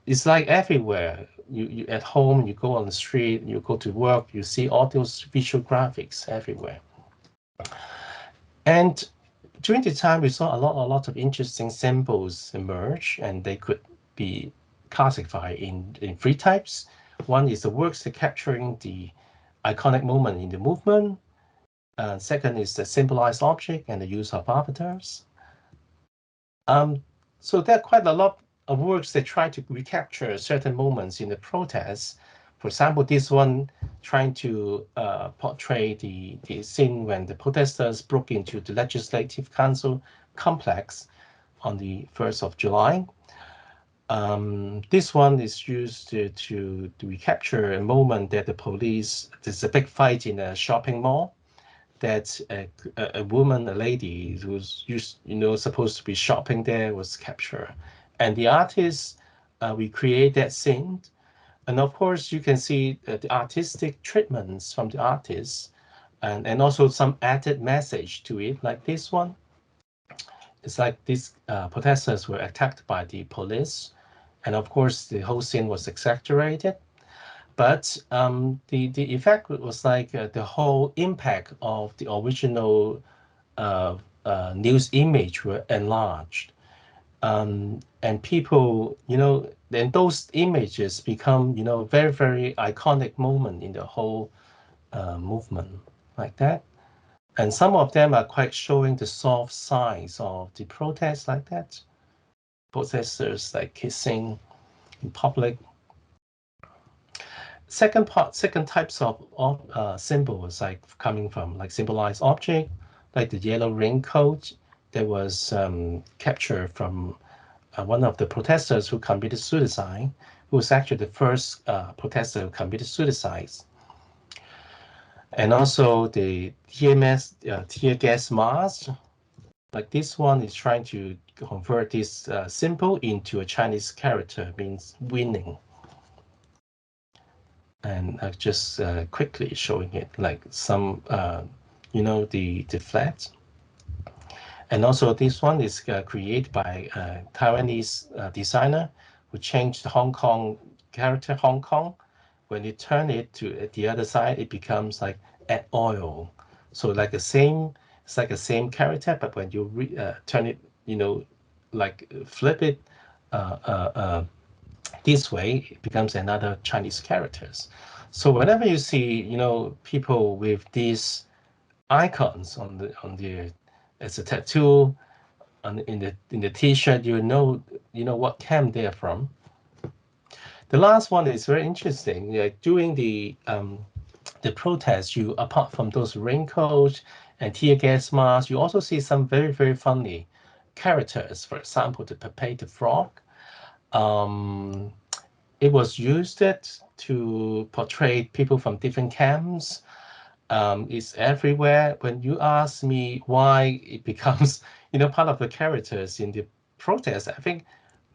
it's like everywhere. You at home, you go on the street, you go to work, you see all those visual graphics everywhere. And during the time, we saw a lot of interesting symbols emerge, and they could be classified in three types. One is the works that capturing the iconic moment in the movement. Second is the symbolized object and the use of avatars. So there are quite a lot of works that try to recapture certain moments in the protests. For example, this one trying to portray the scene when the protesters broke into the Legislative Council complex on the 1st of July. This one is used to recapture a moment that there's a big fight in a shopping mall, that a woman, a lady who's supposed to be shopping there was captured, and the artists recreate that scene. And of course, you can see the artistic treatments from the artists, and also some added message to it, like this one. It's like these protesters were attacked by the police, and of course, the whole scene was exaggerated. But the effect was like the whole impact of the original news image were enlarged. And people, then those images become, very, very iconic moment in the whole movement, like that. And some of them are quite showing the soft sides of the protests, like that. Protesters like kissing in public. Second types of symbols, like coming from like symbolized object, like the yellow raincoat that was captured from one of the protesters who committed suicide, who was actually the first protester who committed suicide. And also the tear gas mask, like this one is trying to convert this symbol into a Chinese character, means winning. And just quickly showing it, like some, the flags. And also this one is created by a Taiwanese designer who changed the Hong Kong character, Hong Kong. When you turn it to the other side, it becomes like add oil. So like it's like the same character, but when you turn it, like flip it this way, it becomes another Chinese characters. So whenever you see, people with these icons on the as a tattoo in the T-shirt, you know what camp they're from. The last one is very interesting. During the protest, you, apart from those raincoats and tear gas masks, you also see some very, very funny characters. For example, the Pepe the Frog. It was used to portray people from different camps. It's everywhere. When you ask me why it becomes, part of the characters in the protest, I think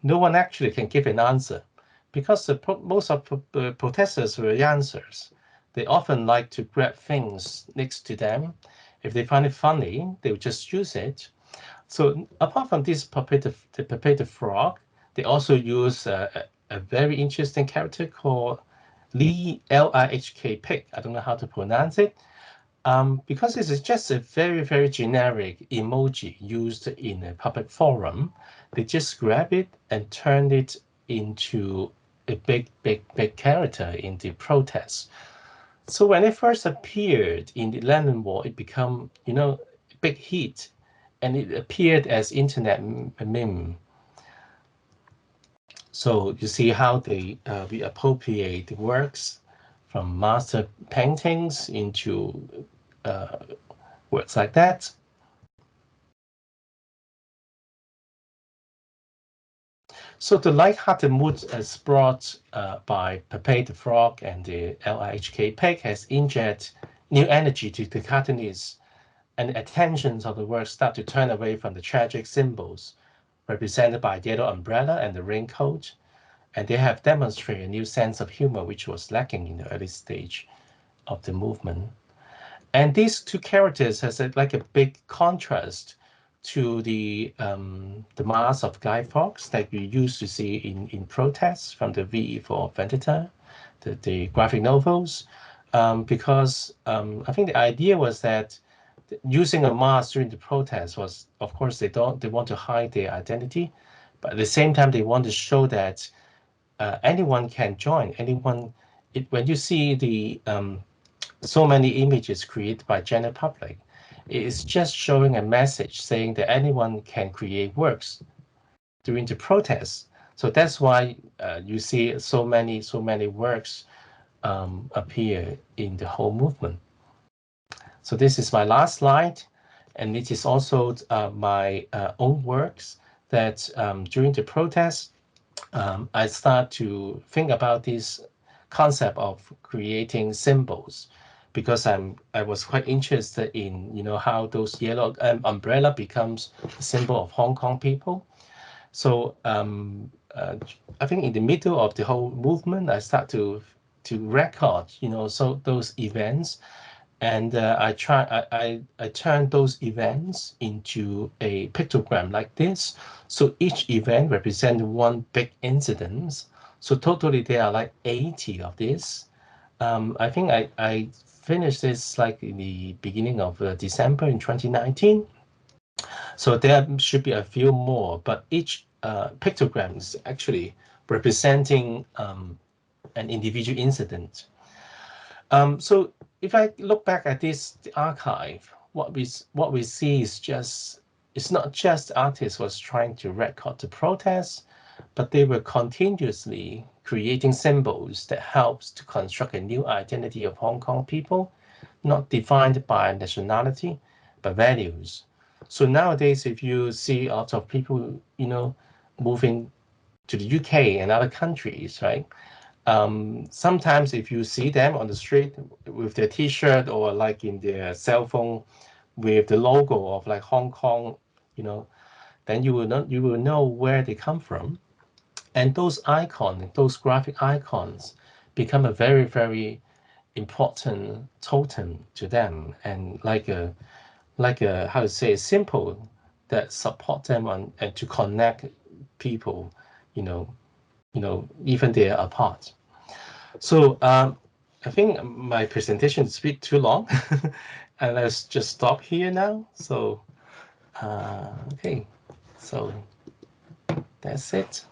no one actually can give an answer, because most of the protesters were youngsters. They often like to grab things next to them. If they find it funny, they would just use it. So apart from this the Pepe the Frog, they also use a very interesting character called Lee, L-I-H-K, pig. I don't know how to pronounce it. Because this is just a very, very generic emoji used in a public forum. They just grab it and turn it into a big, big, big character in the protest. So when it first appeared in the London Wall, it became, big hit. and it appeared as internet meme. So you see how they we appropriate works from master paintings into works like that. So the light-hearted mood as brought by Pepe the Frog and the LIHK pig has injected new energy to the cartoonists, and the attentions of the work start to turn away from the tragic symbols represented by the yellow umbrella and the raincoat, and they have demonstrated a new sense of humor which was lacking in the early stage of the movement. And these two characters has like a big contrast to the mask of Guy Fawkes that we used to see in protests from the V for Vendetta, the graphic novels, because I think the idea was that using a mask during the protest was, of course, they want to hide their identity, but at the same time they want to show that anyone can join. When you see the so many images created by general public, it's just showing a message saying that anyone can create works during the protests. So that's why you see so many works appear in the whole movement. So this is my last slide, and it is also my own works that during the protests, I start to think about this concept of creating symbols, because I was quite interested in how those yellow umbrella becomes a symbol of Hong Kong people. So I think in the middle of the whole movement, I start to record so those events, and I turn those events into a pictogram like this. So each event represents one big incident. So totally there are like 80 of this. I think I finished this like in the beginning of December in 2019. So there should be a few more, but each pictogram is actually representing an individual incident. So if I look back at this archive, what we see is it's not just artists was trying to record the protests, but they were continuously creating symbols that helps to construct a new identity of Hong Kong people, not defined by nationality, but values. So nowadays, if you see a lot of people, moving to the UK and other countries, right? Sometimes if you see them on the street with their T-shirt or like in their cell phone with the logo of like Hong Kong, then you will know where they come from, and those icons, those graphic icons, become a very, very important totem to them, and like a how to say, simple that support them and to connect people, even they're apart. So I think my presentation is a bit too long, and let's just stop here now. So okay, so that's it.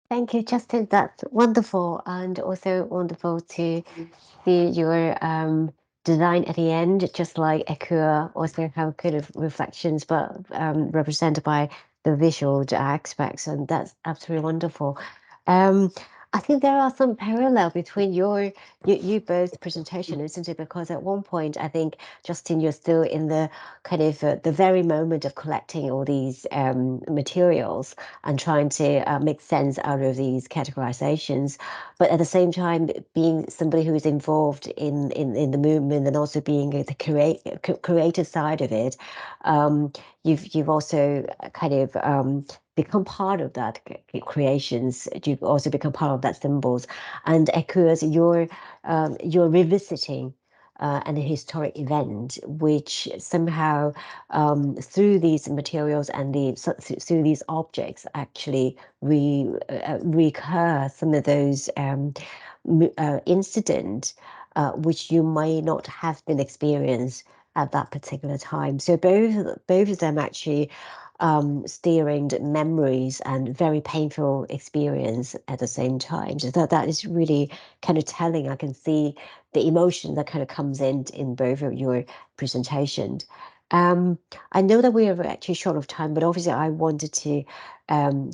Thank you, Justin. That's wonderful, and also wonderful to see your design at the end, just like Ekua also have kind of reflections, but represented by the visual aspects, and that's absolutely wonderful. I think there are some parallel between you both presentation, isn't it? Because at one point, I think Justin, you're still in the kind of the very moment of collecting all these materials and trying to make sense out of these categorizations, but at the same time being somebody who is involved in the movement and also being the creative side of it, you've also kind of become part of that creations. You've also become part of that symbols, and Ekua's you're revisiting an historic event, which somehow through these materials and through these objects actually recur some of those incidents which you may not have been experienced at that particular time. So both of them actually steering memories and very painful experience at the same time. So that is really kind of telling. I can see the emotion that kind of comes in both of your presentations. I know that we are actually short of time, but obviously I wanted to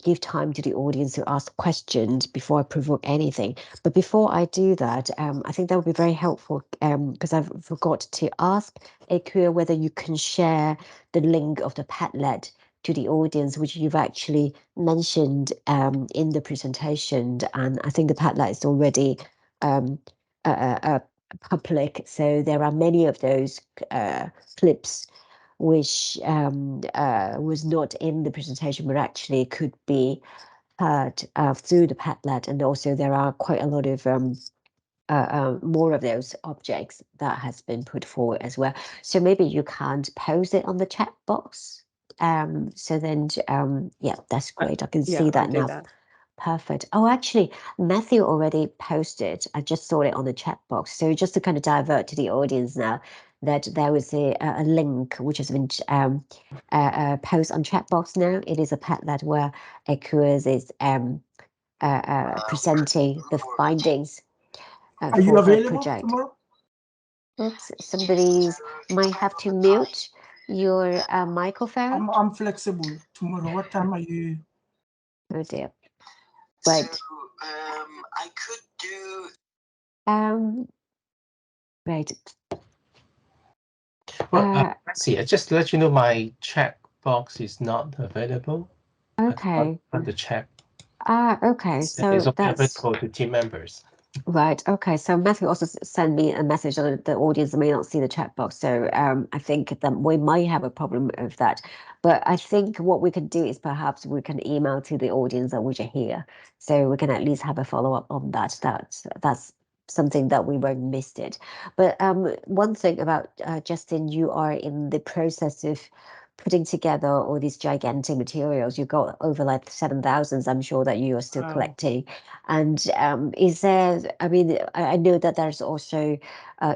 give time to the audience to ask questions before I provoke anything. But before I do that, I think that would be very helpful because I forgot to ask Ekua whether you can share the link of the Padlet to the audience, which you've actually mentioned in the presentation. And I think the Padlet is already public, so there are many of those clips which was not in the presentation, but actually could be heard through the Padlet. And also there are quite a lot of more of those objects that has been put forward as well. So maybe you can't post it on the chat box. So then, yeah, that's great. I can see that I'll do now. that. Perfect. Oh, actually, Matthew already posted. I just saw it on the chat box. So just to kind of divert to the audience now, that there was a link which has been posted on chat box now. It is a Padlet where Ekua is presenting the findings Are you for her available project. tomorrow? Oops, somebody's might have to mute your microphone. I'm flexible tomorrow. What time are you? Oh dear. Right. So I could do. Right. Well, see, just to let you know, my chat box is not available. Okay. On the chat. Okay. So it's only that's available to team members. right. Okay. So Matthew also sent me a message that the audience may not see the chat box. So I think that we might have a problem with that. But I think what we can do is perhaps we can email to the audience that which are here, so we can at least have a follow up on that. That's something that we won't missed it. But one thing about Justin, you are in the process of putting together all these gigantic materials. You've got over like 7,000. I'm sure that you are still Wow. collecting. And is there, I mean, I know that there's also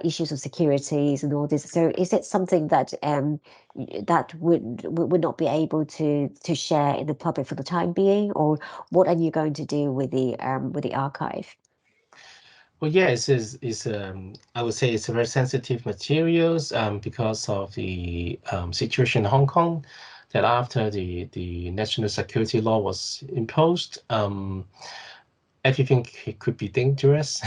issues of securities and all this. So is it something that that would not be able to share in the public for the time being, or what are you going to do with the archive? Well, yeah, I would say it's a very sensitive materials because of the situation in Hong Kong, that after the national security law was imposed, everything could be dangerous.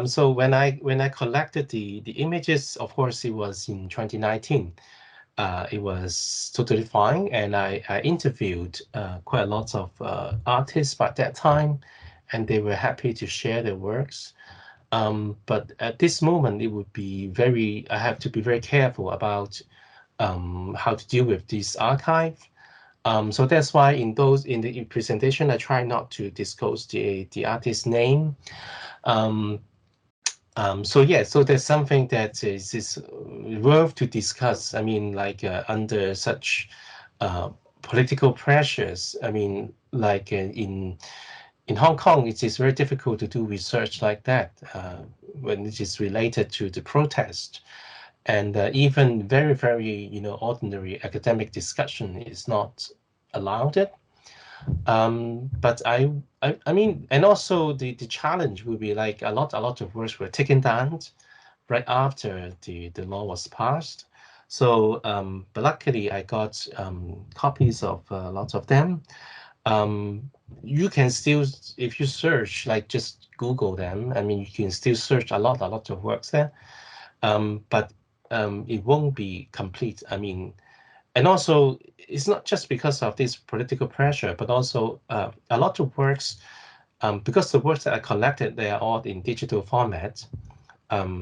So when I collected the images, of course, it was in 2019. It was totally fine, and I interviewed quite a lot of artists by that time, and they were happy to share their works. But at this moment, it would be I have to be very careful about how to deal with this archive. So that's why in the presentation, I try not to disclose the artist's name. So yeah, so there's something that is worth to discuss. I mean, like under such political pressures. I mean, like in Hong Kong, it is very difficult to do research like that when it is related to the protest, and even very, very ordinary academic discussion is not allowed. But I mean, and also the challenge will be like a lot of works were taken down right after the law was passed. So, but luckily I got copies of lots of them. You can still, if you search, like just Google them, I mean, you can still search a lot of works there. But it won't be complete. I mean, and also it's not just because of this political pressure, but also a lot of works, because the works that are collected, they are all in digital format,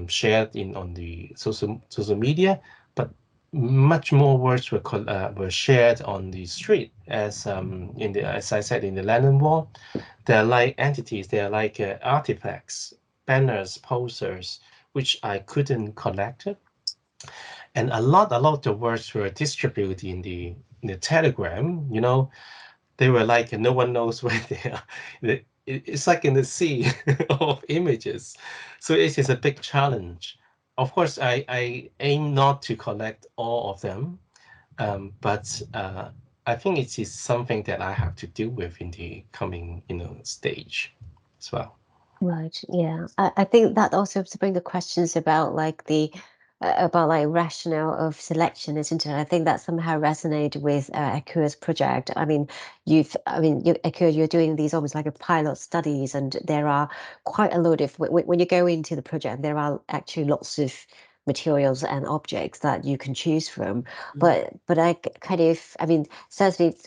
shared on the social media, but much more works were shared on the street, as as I said, in the Lennon Wall. They're like entities, they're like artifacts, banners, posters, which I couldn't collect it. And a lot of words were distributed in the Telegram. They were like no one knows where they are. It's like in the sea of images. So it is a big challenge. Of course, I aim not to collect all of them, but I think it is something that I have to deal with in the coming stage as well. Right. Yeah. I think that also brings the questions about like the about like rationale of selection, isn't it? I think that somehow resonated with Ekua's project. I mean, Ekua, you're doing these almost like a pilot studies, and there are quite a lot of when you go into the project, there are actually lots of materials and objects that you can choose from. But I kind of, I mean, certainly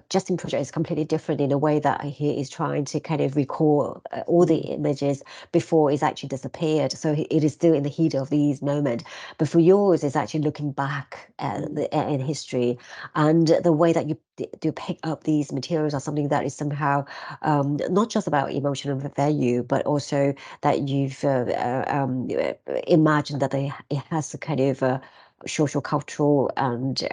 Justin project is completely different in a way that he is trying to kind of recall all the images before it's actually disappeared. So it is still in the heat of these moments. But for yours, it's actually looking back in history, and the way that you do pick up these materials are something that is somehow not just about emotional value, but also that you've imagined that it has a kind of social, cultural, and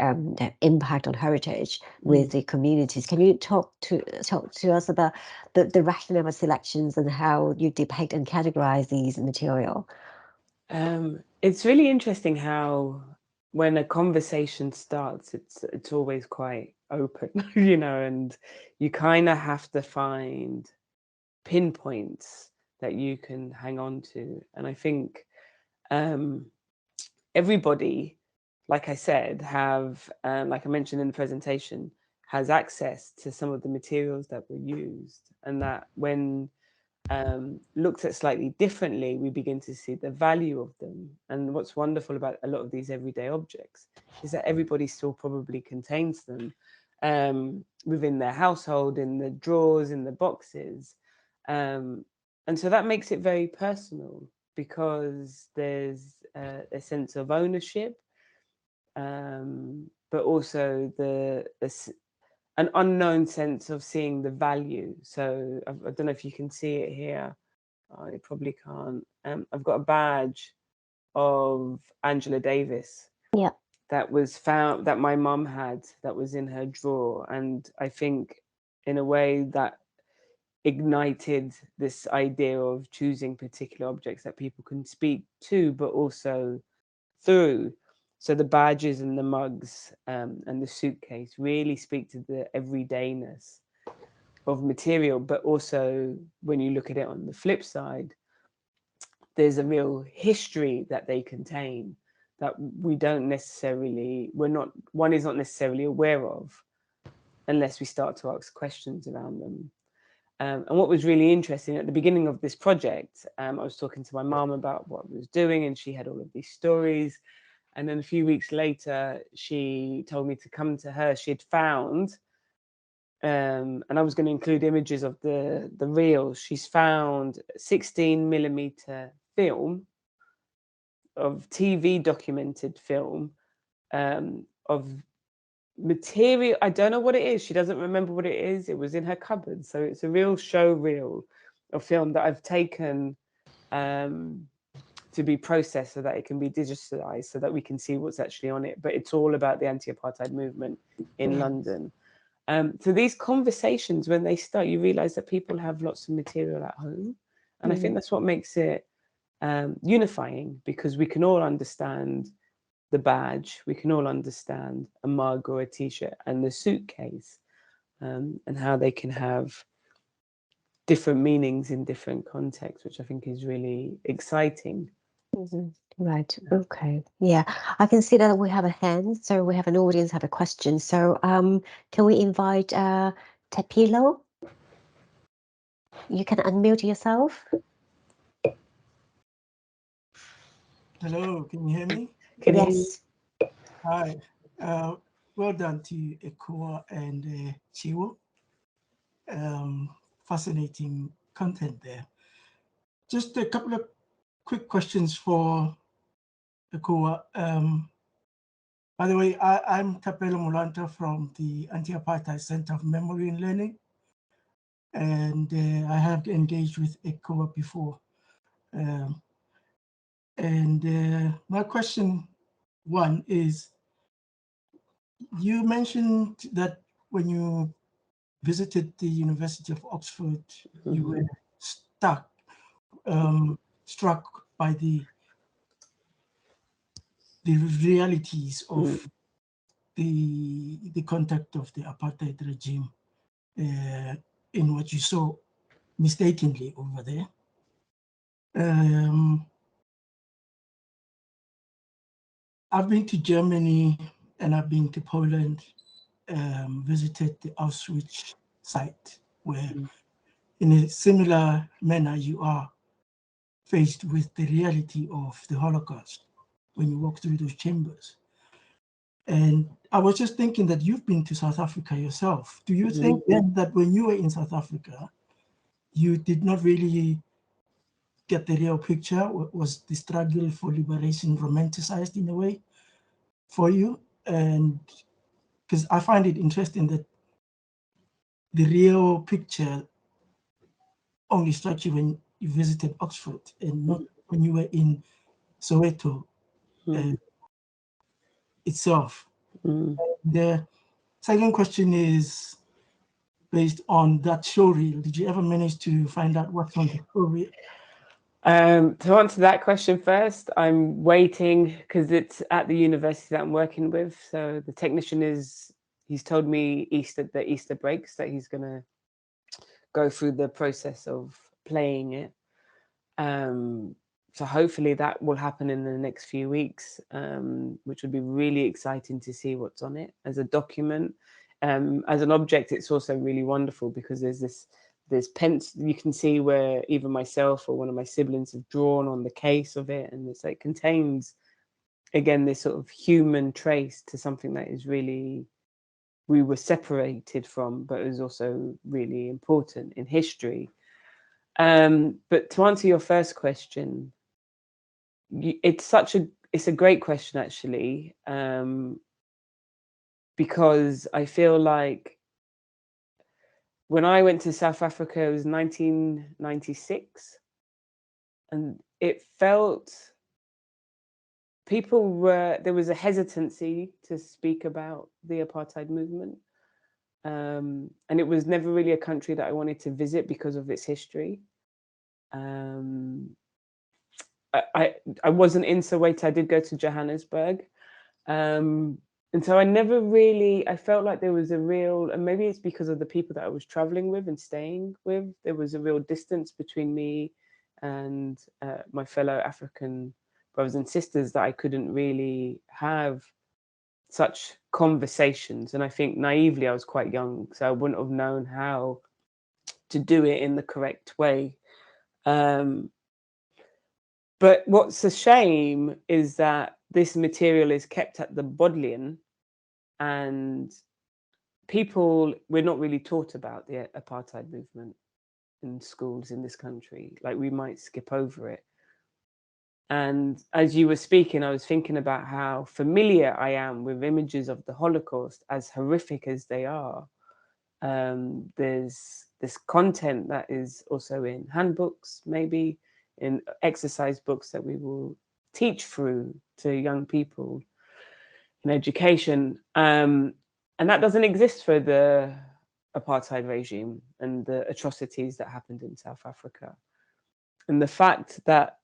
impact on heritage with the communities. Can you talk to us about the rationale of selections and how you depict and categorize these material? It's really interesting how when a conversation starts, it's always quite open, you know, and you kind of have to find pinpoints that you can hang on to. And I think everybody, like I said, have, like I mentioned in the presentation, has access to some of the materials that were used, and that when looked at slightly differently, we begin to see the value of them. And what's wonderful about a lot of these everyday objects is that everybody still probably contains them within their household, in the drawers, in the boxes. And so that makes it very personal, because there's a sense of ownership, but also an unknown sense of seeing the value. So I don't know if you can see it here. Oh, you probably can't. I've got a badge of Angela Davis. Yeah. That was found, that my mum had, that was in her drawer. And I think in a way that ignited this idea of choosing particular objects that people can speak to, but also through. So the badges and the mugs and the suitcase really speak to the everydayness of material, but also when you look at it on the flip side, there's a real history that they contain that we don't necessarily, one is not necessarily aware of unless we start to ask questions around them. And what was really interesting at the beginning of this project, I was talking to my mom about what I was doing, and she had all of these stories. And then a few weeks later, she told me to come to her. She had found, and I was going to include images of the reels. She's found 16mm film of TV documented film of material. I don't know what it is. She doesn't remember what it is. It was in her cupboard. So it's a real show reel of film that I've taken to be processed so that it can be digitalized so that we can see what's actually on it. But it's all about the anti-apartheid movement in London. So these conversations, when they start, you realize that people have lots of material at home. And I think that's what makes it unifying, because we can all understand the badge, we can all understand a mug or a t-shirt and the suitcase, and how they can have different meanings in different contexts, which I think is really exciting. Right. Okay. Yeah. I can see that we have a hand. So we have an audience have a question. So can we invite Tepilo? You can unmute yourself. Hello, can you hear me? Yes. Hi. Well done to Ekua and Chiwo. Fascinating content there. Just a couple of quick questions for Ekua. By the way, I'm Tapelo Mulanta from the Anti-Apartheid Center of Memory and Learning, and I have engaged with Ekua before. My question one is, you mentioned that when you visited the University of Oxford, you were struck by the realities of the contact of the apartheid regime in what you saw mistakenly over there. I've been to Germany and I've been to Poland, visited the Auschwitz site, where in a similar manner you are faced with the reality of the Holocaust when you walk through those chambers. And I was just thinking that you've been to South Africa yourself. Do you think then that when you were in South Africa, you did not really get the real picture? Was the struggle for liberation romanticized in a way for you? And because I find it interesting that the real picture only struck you when you visited Oxford and not when you were in Soweto itself. The second question is based on that showreel. Did you ever manage to find out what's on the showreel? To answer that question first, I'm waiting because it's at the university that I'm working with. So the technician he's told me the Easter breaks that he's going to go through the process of playing it. So hopefully that will happen in the next few weeks, which would be really exciting to see what's on it as a document. As an object, it's also really wonderful because there's pens you can see where even myself or one of my siblings have drawn on the case of it, and it's like contains again this sort of human trace to something that is really we were separated from, but is also really important in history. But to answer your first question, it's a great question actually, because I feel like when I went to South Africa, it was 1996, and it felt there was a hesitancy to speak about the apartheid movement. And it was never really a country that I wanted to visit because of its history. I wasn't in Soweto. I did go to Johannesburg. And so I felt like there was a real, and maybe it's because of the people that I was traveling with and staying with, there was a real distance between me and my fellow African brothers and sisters that I couldn't really have such conversations. And I think naively, I was quite young, so I wouldn't have known how to do it in the correct way. But what's a shame is that this material is kept at the Bodleian, and we're not really taught about the apartheid movement in schools in this country. Like, we might skip over it. And as you were speaking, I was thinking about how familiar I am with images of the Holocaust, as horrific as they are. There's this content that is also in handbooks, maybe in exercise books that we will teach through to young people in education. And that doesn't exist for the apartheid regime and the atrocities that happened in South Africa. And the fact that,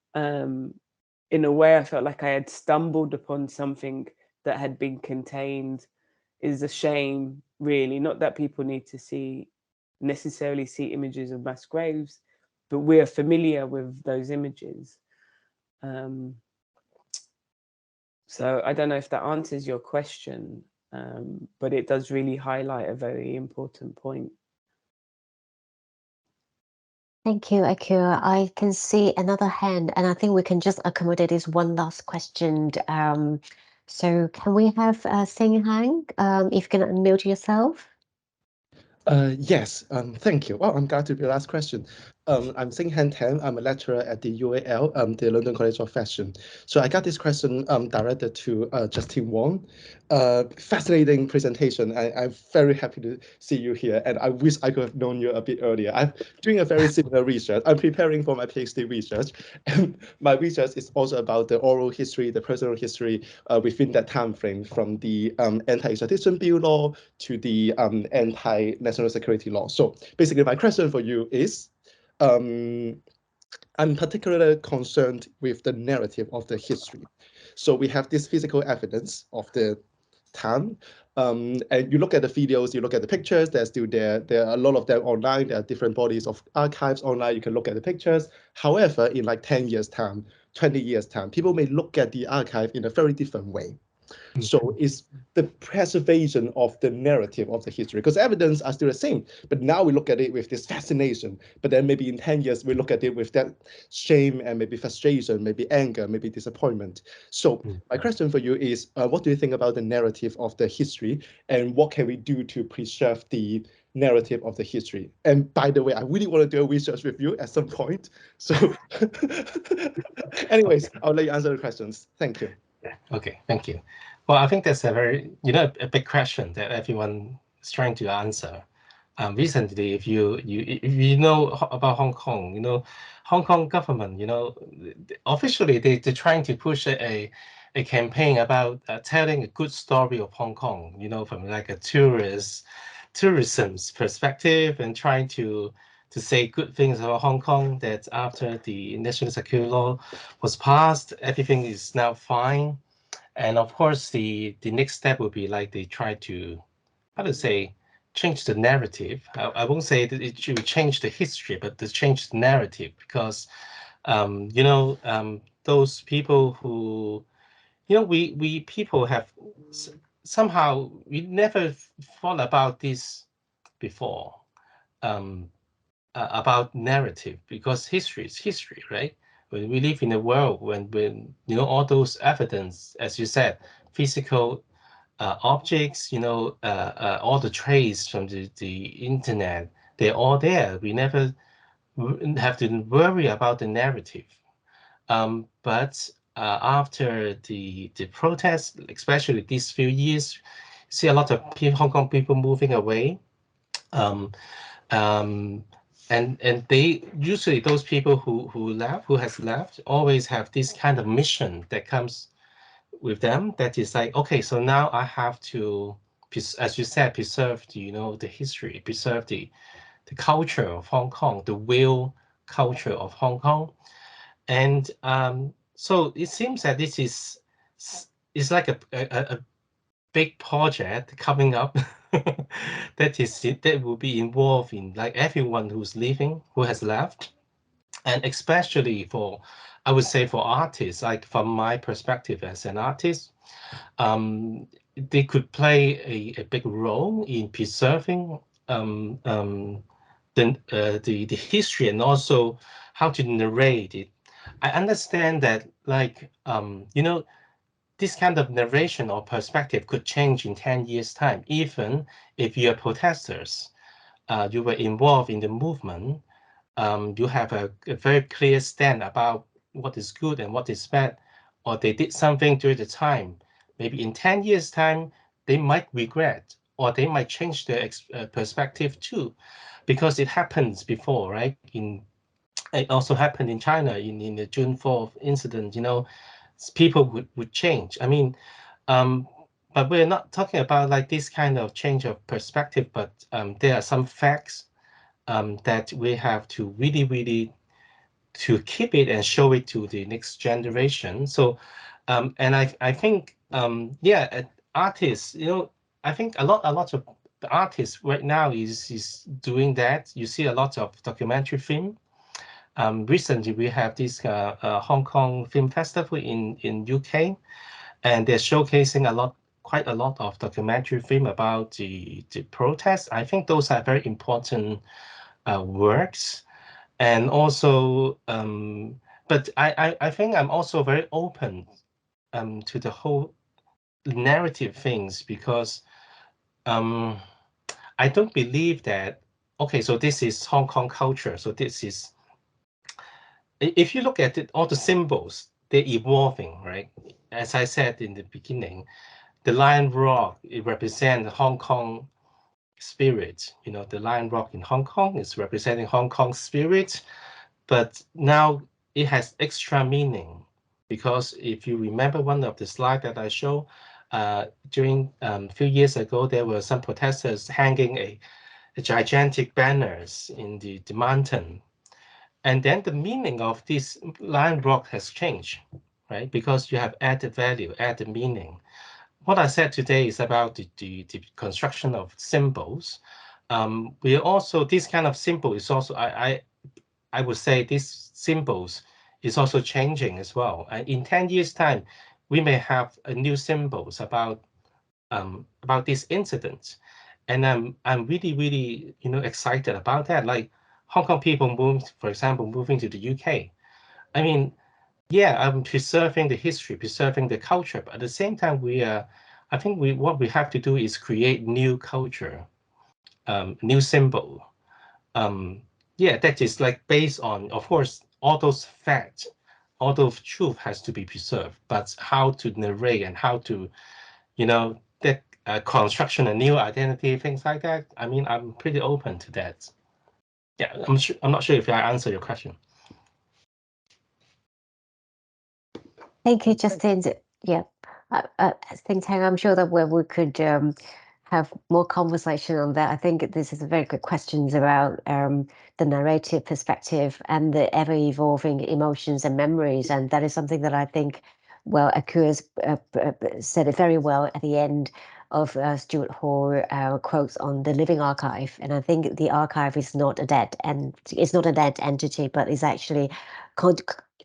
in a way, I felt like I had stumbled upon something that had been contained is a shame, really. Not that people need to necessarily see images of mass graves, but we're familiar with those images. So I don't know if that answers your question, but it does really highlight a very important point. Thank you, Ekua. I can see another hand, and I think we can just accommodate this one last question. So can we have Sing Hang, if you can unmute yourself? Yes, thank you. Well, I'm glad to be the last question. I'm Sing Han Tan. I'm a lecturer at the UAL, the London College of Fashion. So I got this question directed to Justin Wong. Fascinating presentation. I'm very happy to see you here, and I wish I could have known you a bit earlier. I'm doing a very similar research. I'm preparing for my PhD research, and my research is also about the oral history, the personal history within that time frame, from the Anti-Extradition Bill law to the anti-national security law. So basically, my question for you is, I'm particularly concerned with the narrative of the history. So we have this physical evidence of the time, and you look at the videos, you look at the pictures, they're still there. There are a lot of them online. There are different bodies of archives online. You can look at the pictures. However, in like 10 years' time, 20 years' time, people may look at the archive in a very different way. So it's the preservation of the narrative of the history, because evidence are still the same, but now we look at it with this fascination. But then maybe in 10 years, we look at it with that shame and maybe frustration, maybe anger, maybe disappointment. So my question for you is, what do you think about the narrative of the history, and what can we do to preserve the narrative of the history? And by the way, I really want to do a research with you at some point. So anyways, I'll let you answer the questions. Thank you. Okay, thank you. Well, I think that's a very, a big question that everyone is trying to answer. Recently, if you know about Hong Kong, Hong Kong government, officially they're trying to push a campaign about telling a good story of Hong Kong, from like a tourism's perspective, and trying to say good things about Hong Kong, that after the National Security Law was passed, everything is now fine. And of course, the next step would be like they try to, how to say, change the narrative. I won't say that it should change the history, but to change the narrative, because, those people who, we people have somehow, we never thought about this before, about narrative, because history is history, right? When we live in a world when all those evidence, as you said, physical objects, all the trace from the internet, they're all there. We never have to worry about the narrative. But after the protests, especially these few years, see a lot of Hong Kong people moving away. And they usually, those people who has left always have this kind of mission that comes with them, that is like, okay, so now I have to, as you said, preserve the history, preserve the culture of Hong Kong, the real culture of Hong Kong. And so it seems that this is like a big project coming up that will be involved in like everyone who's leaving, who has left, and especially for, I would say, for artists, like from my perspective as an artist, they could play a big role in preserving the history, and also how to narrate it. I understand that, like, this kind of narration or perspective could change in 10 years' time. Even if you're protesters, you were involved in the movement, you have a very clear stand about what is good and what is bad, or they did something during the time. Maybe in 10 years' time, they might regret, or they might change their perspective too, because it happens before, right? It also happened in China in the June 4th incident, people would change. I mean, but we're not talking about like this kind of change of perspective, but there are some facts that we have to really to keep it and show it to the next generation. So, and I think, yeah, artists, I think a lot of the artists right now is doing that. You see a lot of documentary film. Recently, we have this Hong Kong Film Festival in UK, and they're showcasing quite a lot of documentary film about the protests. I think those are very important works. And also, but I think I'm also very open to the whole narrative things, because I don't believe that, okay, so this is Hong Kong culture, so this is, if you look at it, all the symbols, they're evolving, right? As I said in the beginning, the Lion Rock, it represents Hong Kong spirit. The Lion Rock in Hong Kong is representing Hong Kong spirit, but now it has extra meaning, because if you remember one of the slides that I showed during a few years ago, there were some protesters hanging a gigantic banners in the mountain. And then the meaning of this Lion Rock has changed, right? Because you have added value, added meaning. What I said today is about the construction of symbols. We also, this kind of symbol is also, I would say these symbols is also changing as well. In 10 years' time, we may have new symbols about this incident, and I'm really excited about that. Like Hong Kong people moved, for example, moving to the UK. I mean, yeah, I'm preserving the history, preserving the culture, but at the same time, I think what we have to do is create new culture, new symbol. Yeah, that is like based on, of course, all those facts, all those truth has to be preserved, but how to narrate and how to, that construction, a new identity, things like that. I mean, I'm pretty open to that. Yeah, I'm not sure if I answer your question. Thank you, Justin. Yeah, think I'm sure that we could have more conversation on that. I think this is a very good questions about the narrative perspective and the ever-evolving emotions and memories, and that is something that I think, well, Ekua's said it very well at the end of Stuart Hall quotes on the living archive, and I think the archive is not a dead entity, but is actually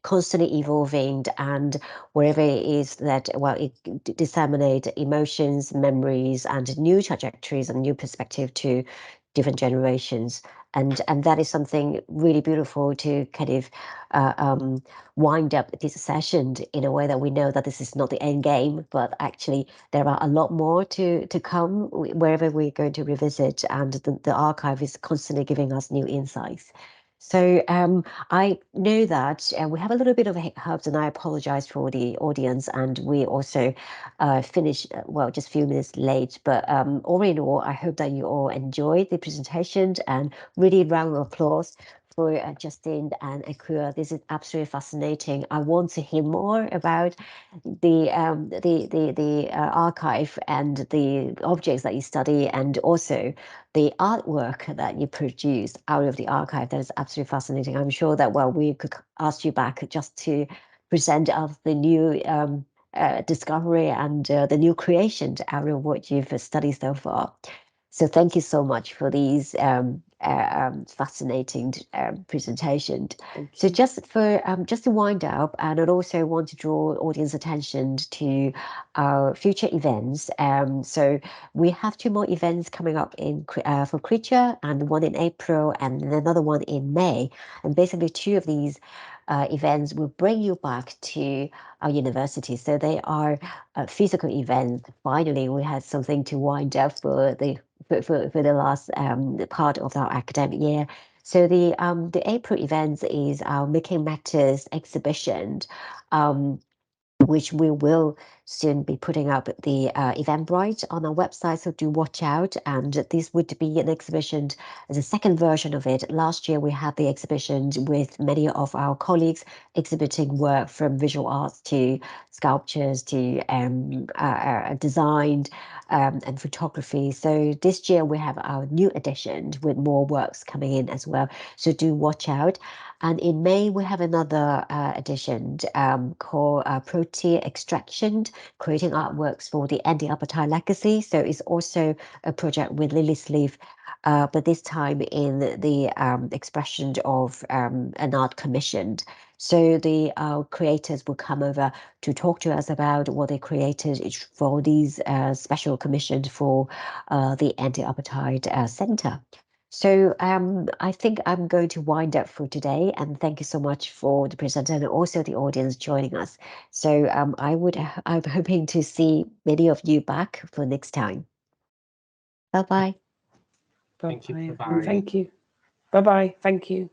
constantly evolving, and wherever it is that, well, it disseminate emotions, memories, and new trajectories and new perspective to different generations. And that is something really beautiful to kind of wind up this session in a way that we know that this is not the end game, but actually there are a lot more to come wherever we're going to revisit, and the archive is constantly giving us new insights. So I know that we have a little bit of hiccups, and I apologize for the audience. And we also finished, well, just a few minutes late. But all in all, I hope that you all enjoyed the presentation, and really round of applause for Justin and Ekua. This is absolutely fascinating. I want to hear more about the archive and the objects that you study, and also the artwork that you produce out of the archive. That is absolutely fascinating. I'm sure that, well, we could ask you back just to present us the new discovery and the new creation out of what you've studied so far. So thank you so much for these fascinating presentations. So just to wind up, and I'd also want to draw audience attention to our future events. So we have 2 more events coming up for Creature, and one in April and another one in May. And basically 2 of these events will bring you back to our university. So they are physical events. Finally, we had something to wind up for the last part of our academic year. So the April event is our Making Matters exhibition, which we will soon be putting up the Eventbrite on our website, so do watch out. And this would be an exhibition as a second version of it. Last year we had the exhibition with many of our colleagues exhibiting work from visual arts to sculptures to design and photography. So this year we have our new edition with more works coming in as well, so do watch out. And in May, we have another edition called Protein Extraction, creating artworks for the Anti-Apartheid Legacy. So it's also a project with Lily Sleeve, but this time in the expression of an art commissioned. So the creators will come over to talk to us about what they created for these special commissioned for the Anti-Apartheid Center. So I think I'm going to wind up for today, and thank you so much for the presenter and also the audience joining us. So I'm hoping to see many of you back for next time. Bye-bye. Thank you. Bye-bye. Thank you. Bye-bye. Thank you.